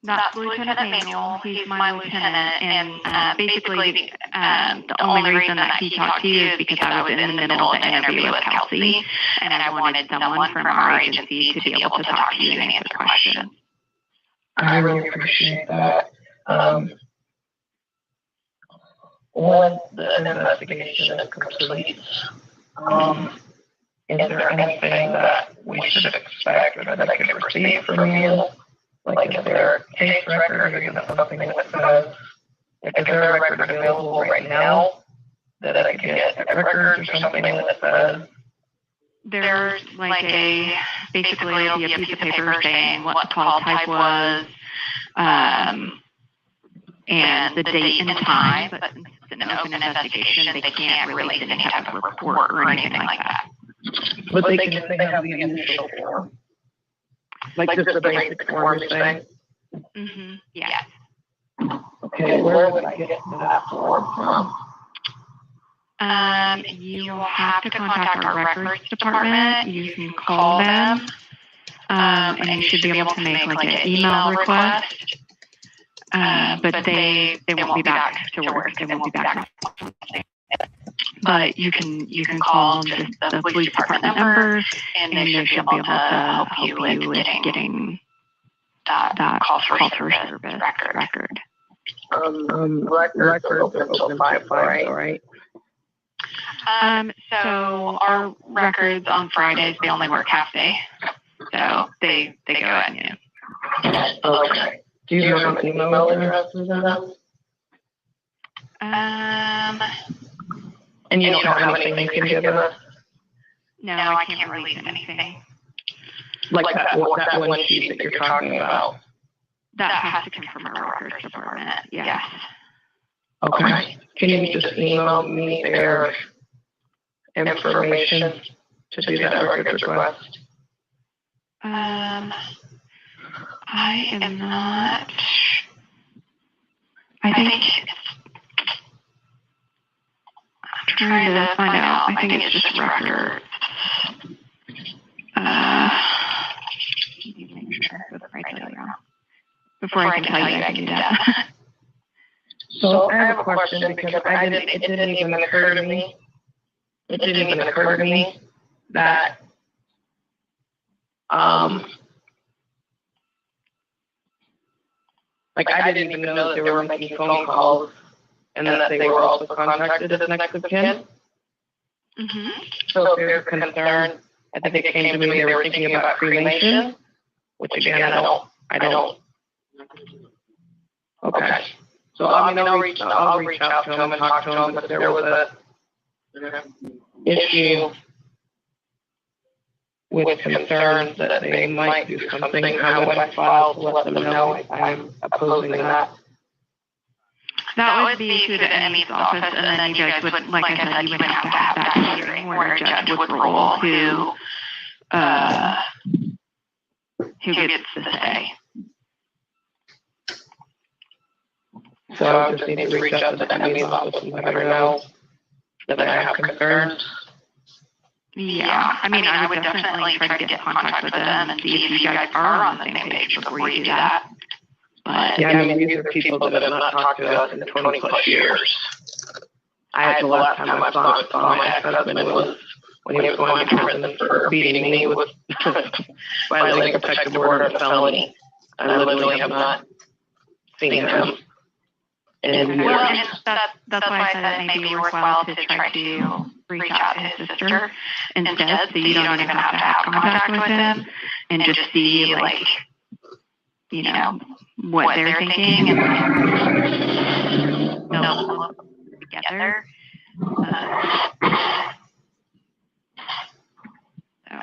That's Lieutenant Manuel. He's my lieutenant, and basically the only reason that he talked to you is because I was in the middle of the interview with Kelsey, and I wanted someone from our agency to be able to talk to you and answer questions. I really appreciate that. When the investigation is complete, is there anything that we should expect or that I could receive from you? Like, is there a case record or is there something that says, is there a record available right now that I could get records or something that says? There's like basically it'll be a piece of paper saying what the call type was, and the date and time, but since it's an open investigation, they can't release any type of report or anything like that. But they can have the initial form. Like just the basic form you're saying? Mm-hmm. Yes. Okay, where would I get that form from? You will have to contact our records department. You can call them, and you should be able to make like an email request. But they won't be back to work. They won't be back. But you can call just the police department number, and they should be able to help you with getting that call for service record. Records are open until 5, right? So our records on Fridays, they only work half day. So they go at noon. Okay. Do you have an email address for them? And you don't have anything you can give us? No, I can't release anything. Like that one sheet that you're talking about? That has to come from our records department, yes. Okay. Can you just email me their information to do that records request? I am not. I think I'm trying to find out. I think it's just records. Before I can tell you, I can do that. So I have a question because it didn't even occur to me it didn't even occur to me that, like, I didn't even know that they were making phone calls and that they were also contacted as next of kin. Mm-hmm. So if there's a concern, I think it came to me they were thinking about cremation, which again, I don't. Okay. So I mean, I'll reach out to them and talk to them, but if there was a issue with concerns that they might do something, I would file to let them know I'm opposing that. That would be through the ME's office, and then you guys would, like I said, you would have to have that hearing where a judge would rule who gets to say. So I would just need to reach out to the ME's office and let her know that I have concerns. Yeah, I mean, I would definitely try to get in contact with them and see if you guys are on the same page before you do that. But yeah, I mean, these are people that have not talked to us in 20 plus years. The last time I saw my ex-husband was when he was going to prison for beating me with violating a protective order and a felony. I literally have not seen him. And well, and that's why I said it may be worthwhile to try to reach out to his sister instead, so you don't even have to have contact with him, and just see, like, you know, what they're thinking, and they'll look together. So.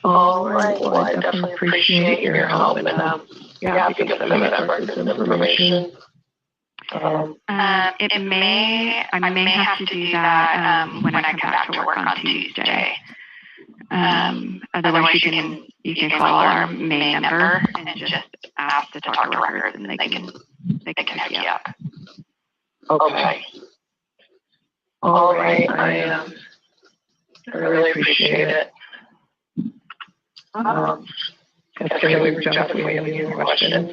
All right. Well, I definitely appreciate your help, and yeah, if you can send me that records and information. I may have to do that when I come back to work on Tuesday. Otherwise, you can call our main number and just ask to talk to records, and they can hook you up. Okay. All right. I really appreciate it. Can we reach out if we have any questions?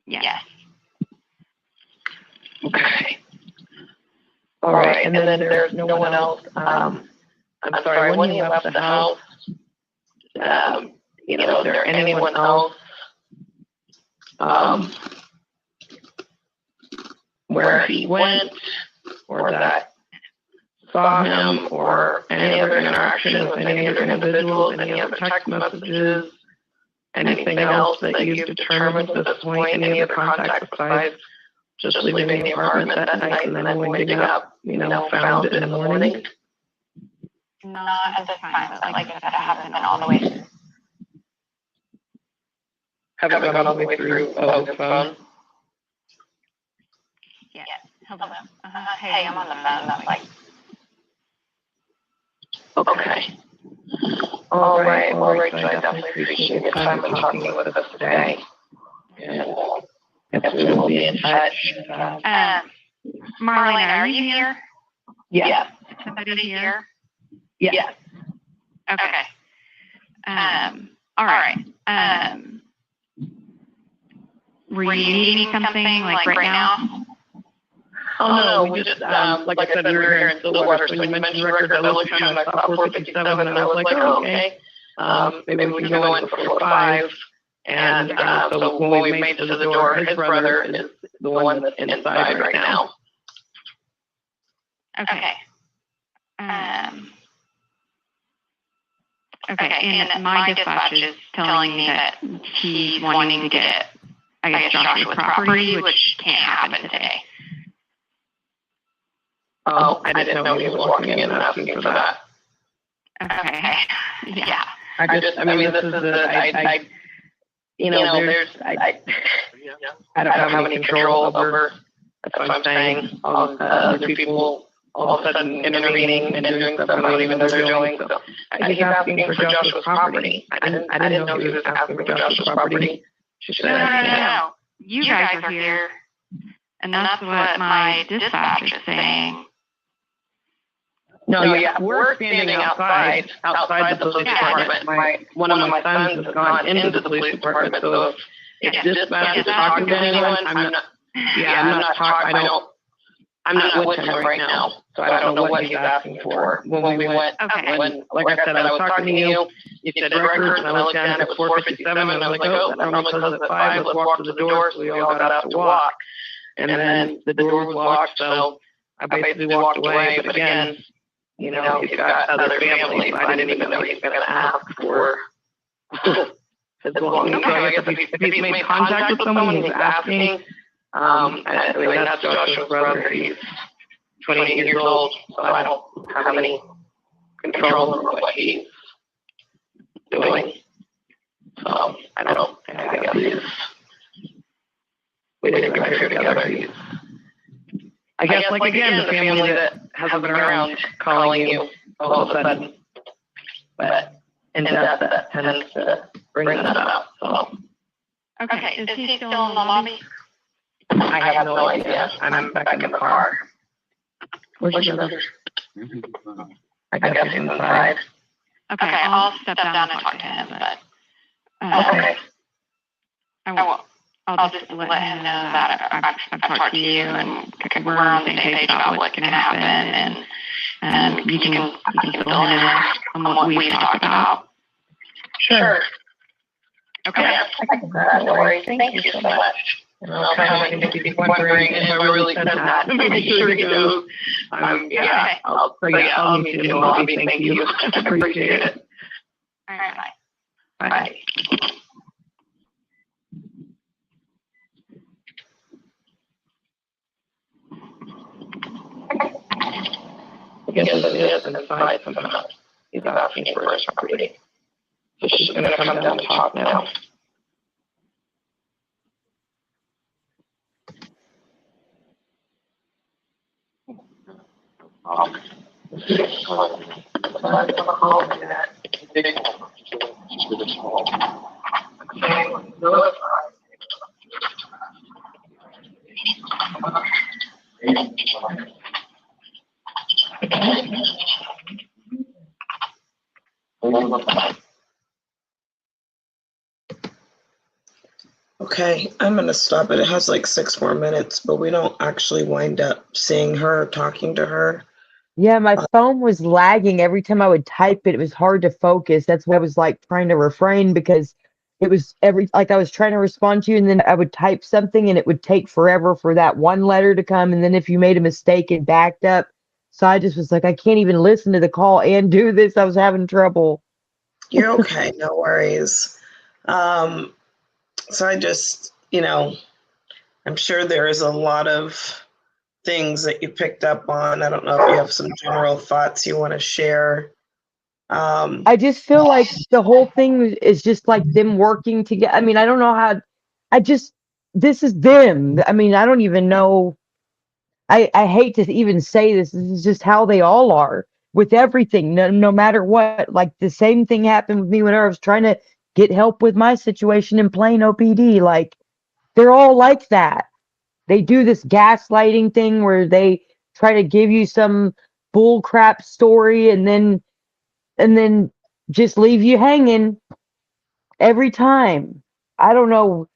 Yes. Okay. All right. And then there's no one else. I'm sorry, when you left the house, is there anyone else where he went or that saw him or any other interaction with any other individuals, any other text messages, anything else that you've determined at this point, any other contact besides just leaving the apartment that night and then waking up, found in the morning? Not at this time, but like I said, I haven't been all the way through. Haven't gone all the way through the phone? Yeah. Hello. Hey, I'm on the phone. That's like. Okay. All right. Well, Rachel, I definitely appreciate your time and talking with us today. And we will be in touch. Marlene, are you here? Yes. Somebody here? Yes. Okay. All right. Were you needing something like right now? Oh, no, we just, like I said, we were here in Stillwater, so when you mentioned records, I looked at and I saw 457, and I was like, oh, okay. Maybe we can go in for 45. And so when we made it to the door, his brother is the one that's inside right now. Okay. Okay, and my dispatch is telling me that he's wanting to get, I guess, Joshua's property, which can't happen today. Oh, I didn't know he was walking in and asking for that. Okay. Yeah. I mean, this is I don't have any control over, that's what I'm saying, other people all of a sudden intervening and doing stuff I don't even know they're doing. So he's asking for Joshua's property. I didn't know he was asking for Joshua's property. She said, No. You guys are here, and that's what my dispatch is saying. No, yeah, we're standing outside the police department. One of my sons has gone into the police department, so if dispatch is talking to anyone, Yeah, I'm not with him right now, so I don't know what he's asking for. When we went, Okay. like I said, I was talking to you, you said records, and I looked down, it was 4:57, and I was like, oh, that normally closes at 5, let's walk to the door, so we all got up to walk. And then the door was locked, so I basically walked away, but again, you know, he's got other families, I didn't even know he was gonna ask for his belongings. So I guess if he's made contact with someone, he's asking, I mean, that's Joshua's brother, he's 28 years old, so I don't have any control over what he's doing. So, I guess we didn't get here together. I guess, like, again, the family that hasn't been around calling you all of a sudden. But in death, that tends to bring that up, so. Okay, is he still in the lobby? I have no idea. I'm back in the car. Where's your brother? I guess he's inside. Okay, I'll step down and talk to him, but, Okay. I'll just let him know that I've talked to you and we're on the same page about what's gonna happen and you can fill him in on what we've talked about. Sure. Okay. No worries. Thank you so much. And I'll kind of keep wondering if I really said that. Make sure he knows. Yeah. I'll meet you in the lobby. Thank you. I appreciate it. All right, bye. Bye. I guess it's inside somehow. He's asking for his property. So she's going to come down and talk now. Okay, I'm going to stop it. It has like 6 more minutes, but we don't actually wind up seeing her or talking to her. Yeah, my phone was lagging every time I would type it. It was hard to focus. That's why I was like trying to refrain because it was like I was trying to respond to you and then I would type something and it would take forever for that one letter to come. And then if you made a mistake, it backed up. So I just was like, I can't even listen to the call and do this. I was having trouble. You're okay, no worries. So I just, I'm sure there is a lot of things that you picked up on. I don't know if you have some general thoughts you want to share. I just feel like the whole thing is just like them working together. I mean, I don't know how, this is them. I mean, I don't even know. I hate to even say this. This is just how they all are with everything, no matter what. Like the same thing happened with me whenever I was trying to get help with my situation in Plano PD. Like they're all like that. They do this gaslighting thing where they try to give you some bull crap story and then just leave you hanging every time. I don't know.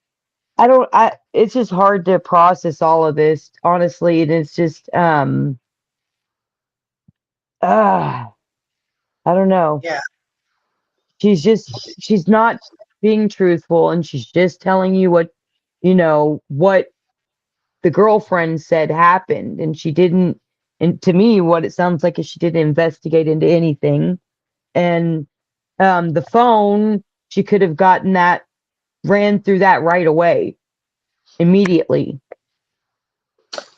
It's just hard to process all of this, honestly. And it's just, I don't know. Yeah. She's not being truthful and she's just telling you what the girlfriend said happened. And she didn't, and to me, what it sounds like is she didn't investigate into anything. And, the phone, she could have gotten that, ran through that right away, immediately.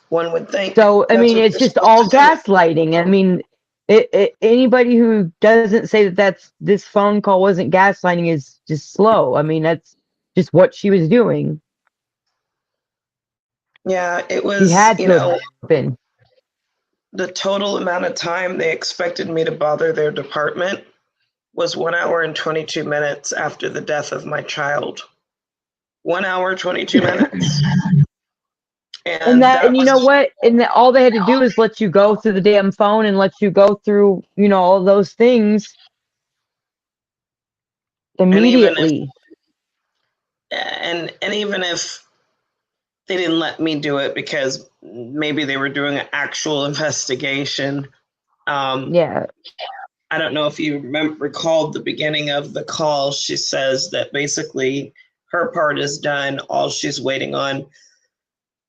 One would think. So, I that's mean, what it's they're just all supposed to do. gaslighting. I mean, anybody who doesn't say that this phone call wasn't gaslighting is just slow. I mean, that's just what she was doing. Yeah, it She was, had to have been. the total amount of time they expected me to bother their department was 1 hour and 22 minutes after the death of my child. 1 hour, 22 minutes. And you know what? And all they had to do is let you go through the damn phone and let you go through, all those things immediately. And even if they didn't let me do it because maybe they were doing an actual investigation. Yeah. I don't know if you recalled the beginning of the call. She says that basically her part is done. All she's waiting on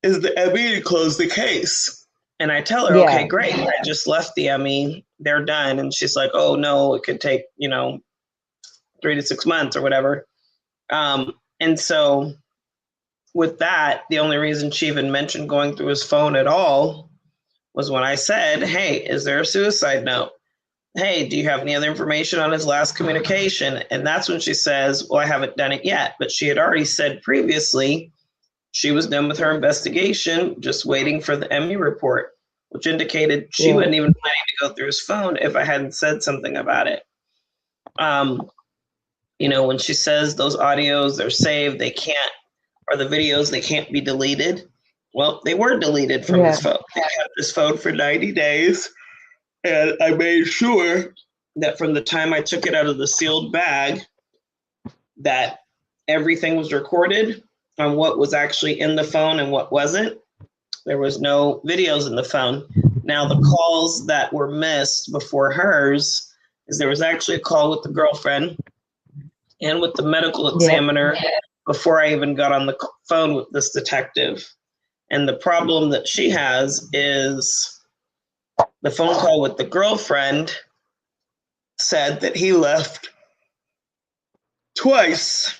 is the Emmy to close the case. And I tell her, okay, great. I just left the Emmy. They're done. And she's like, oh, no, it could take, 3 to 6 months or whatever. And so with that, the only reason she even mentioned going through his phone at all was when I said, hey, is there a suicide note? Hey, do you have any other information on his last communication? And that's when she says, well, I haven't done it yet. But she had already said previously she was done with her investigation, just waiting for the Emmy report, which indicated she wasn't even planning to go through his phone if I hadn't said something about it. When she says those audios, they're saved, they can't, or the videos, they can't be deleted. Well, they were deleted from his phone. They had this phone for 90 days. And I made sure that from the time I took it out of the sealed bag, that everything was recorded on what was actually in the phone and what wasn't. There was no videos in the phone. Now, the calls that were missed before hers is there was actually a call with the girlfriend and with the medical examiner before I even got on the phone with this detective. And the problem that she has is the phone call with the girlfriend said that he left twice.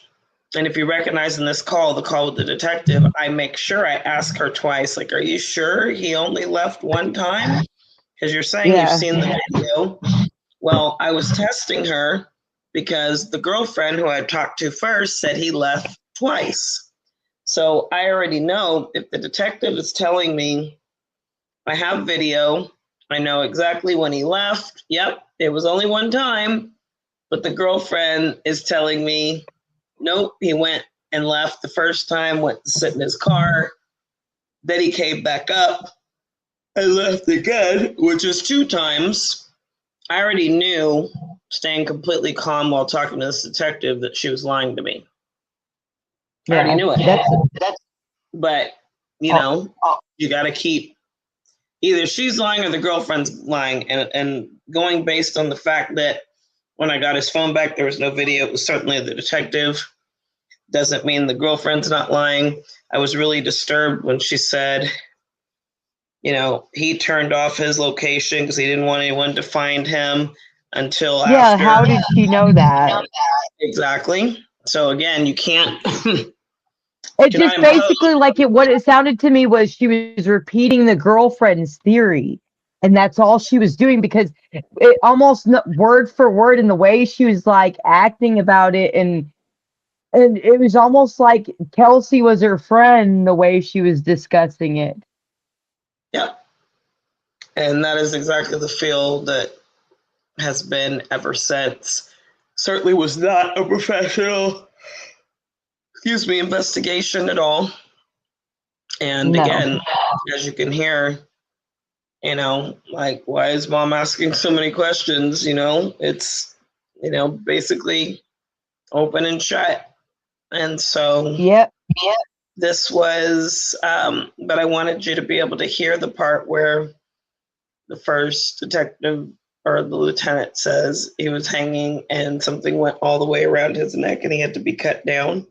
And if you recognize in this call, the call with the detective, I make sure I ask her twice, like, are you sure he only left one time? Because you're saying you've seen the video. Well, I was testing her because the girlfriend who I talked to first said he left twice. So I already know if the detective is telling me I have video, I know exactly when he left. Yep, it was only one time. But the girlfriend is telling me, nope, he went and left the first time, went to sit in his car. Then he came back up and left again, which is 2 times. I already knew, staying completely calm while talking to this detective, that she was lying to me. I already knew it. But, you got to keep, either she's lying or the girlfriend's lying. And going based on the fact that when I got his phone back, there was no video, it was certainly the detective. Doesn't mean the girlfriend's not lying. I was really disturbed when she said, he turned off his location because he didn't want anyone to find him until after. Yeah, how did she know that? Exactly. So again, you can't. It just basically what it sounded to me was she was repeating the girlfriend's theory. And that's all she was doing, because it almost word for word in the way she was like acting about it. And it was almost like Kelsey was her friend, the way she was discussing it. Yep. And that is exactly the feel that has been ever since. Certainly was not a professional, investigation at all. And again, as you can hear, why is mom asking so many questions? It's, basically open and shut. And so, this was, but I wanted you to be able to hear the part where the first detective or the lieutenant says he was hanging and something went all the way around his neck and he had to be cut down.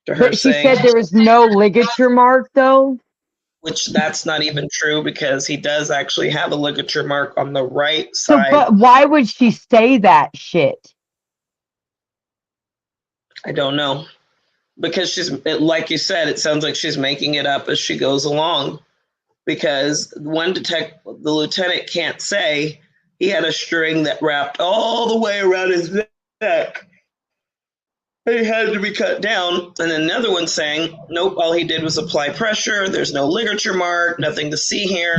To her but she saying, said there was no ligature mark, though. Which that's not even true, because he does actually have a ligature mark on the right side. So, but why would she say that shit? I don't know. Because like you said, it sounds like she's making it up as she goes along. Because the lieutenant can't say he had a string that wrapped all the way around his neck. And he had to be cut down. And another one saying, nope, all he did was apply pressure. There's no ligature mark, nothing to see here.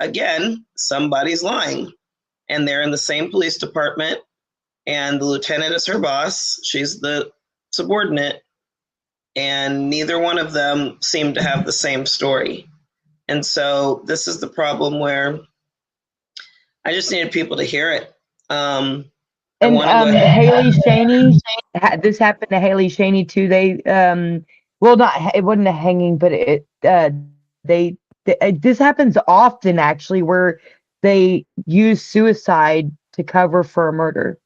Again, somebody's lying. And they're in the same police department. And the lieutenant is her boss. She's the subordinate. And neither one of them seem to have the same story. And so this is the problem where I just needed people to hear it. And Haley Shaney, this happened to Haley Shaney too. well, it wasn't a hanging, but this happens often actually, where they use suicide to cover for a murder.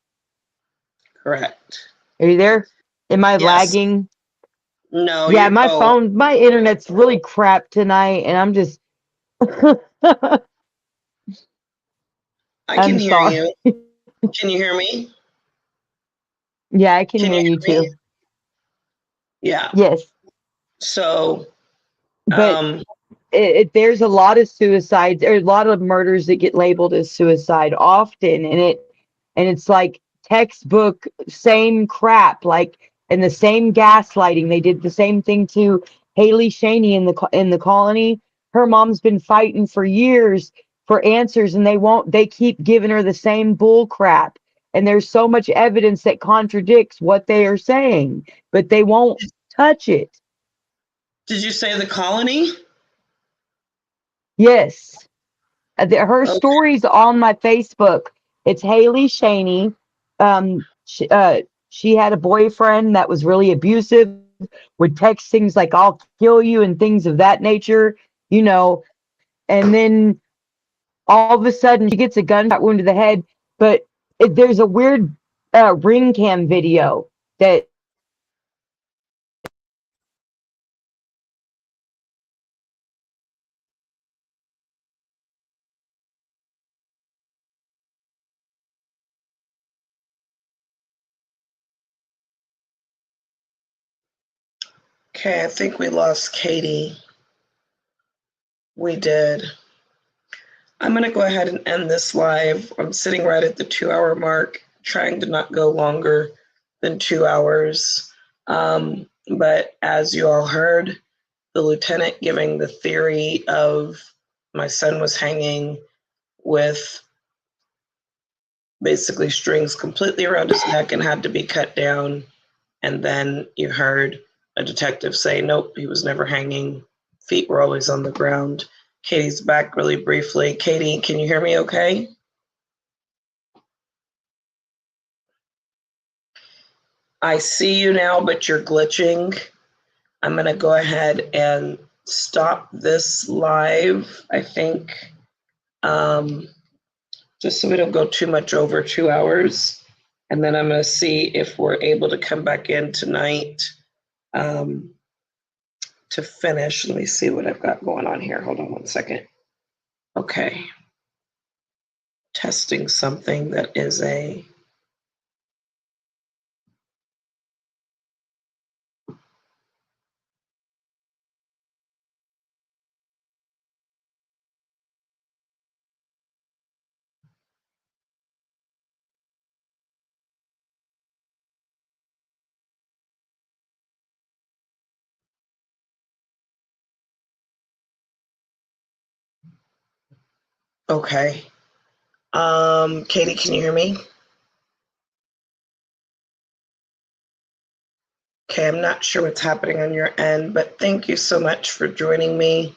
Correct. Are you there? Am I Yes. lagging? No. Yeah, my internet's really crap tonight, and I'm just. I can I'm hear sorry. you. Can you hear me? Yeah, I can Can hear you hear me? too. Yeah. Yes, So, but there's a lot of suicides. There's a lot of murders that get labeled as suicide often, and it's like textbook same crap, like and the same gaslighting. They did the same thing to Haley Shaney in the Colony. Her mom's been fighting for years for answers, and they keep giving her the same bull crap. And there's so much evidence that contradicts what they are saying, but they won't touch it. did you say the Colony? Yes. Her Okay. story's on my Facebook. It's Haley Shaney. She had a boyfriend that was really abusive, would text things like "I'll kill you" and things of that nature, And then all of a sudden, she gets a gunshot wound to the head. But there's a weird ring cam video that. Okay, I think we lost Katie. We did. I'm going to go ahead and end this live. I'm sitting right at the 2-hour mark, trying to not go longer than 2 hours. But as you all heard, the lieutenant giving the theory of my son was hanging with basically strings completely around his neck and had to be cut down. And then you heard a detective say, nope, he was never hanging. Feet were always on the ground. Katie's back really briefly. Katie, can you hear me okay? I see you now, but you're glitching. I'm going to go ahead and stop this live, I think, just so we don't go too much over 2 hours. And then I'm going to see if we're able to come back in tonight to finish. Let me see what I've got going on here. Hold on one second. Okay. Testing something that is a... Okay. Katie, can you hear me? Okay, I'm not sure what's happening on your end, but thank you so much for joining me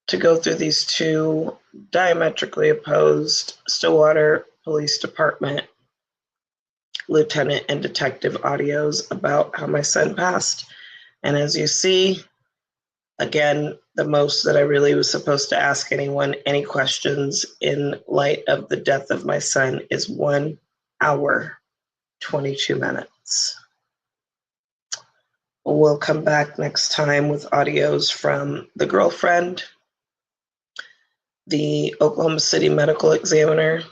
to go through these two diametrically opposed Stillwater Police Department lieutenant and detective audios about how my son passed. And as you see, again, the most that I really was supposed to ask anyone any questions in light of the death of my son is 1 hour, 22 minutes. We'll come back next time with audios from the girlfriend, the Oklahoma City medical examiner,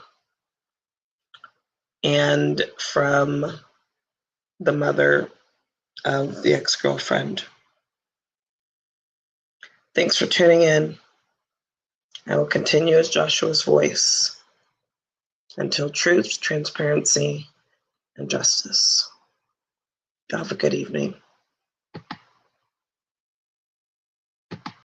and from the mother of the ex-girlfriend. Thanks for tuning in. I will continue as Joshua's voice until truth, transparency, and justice. Have a good evening.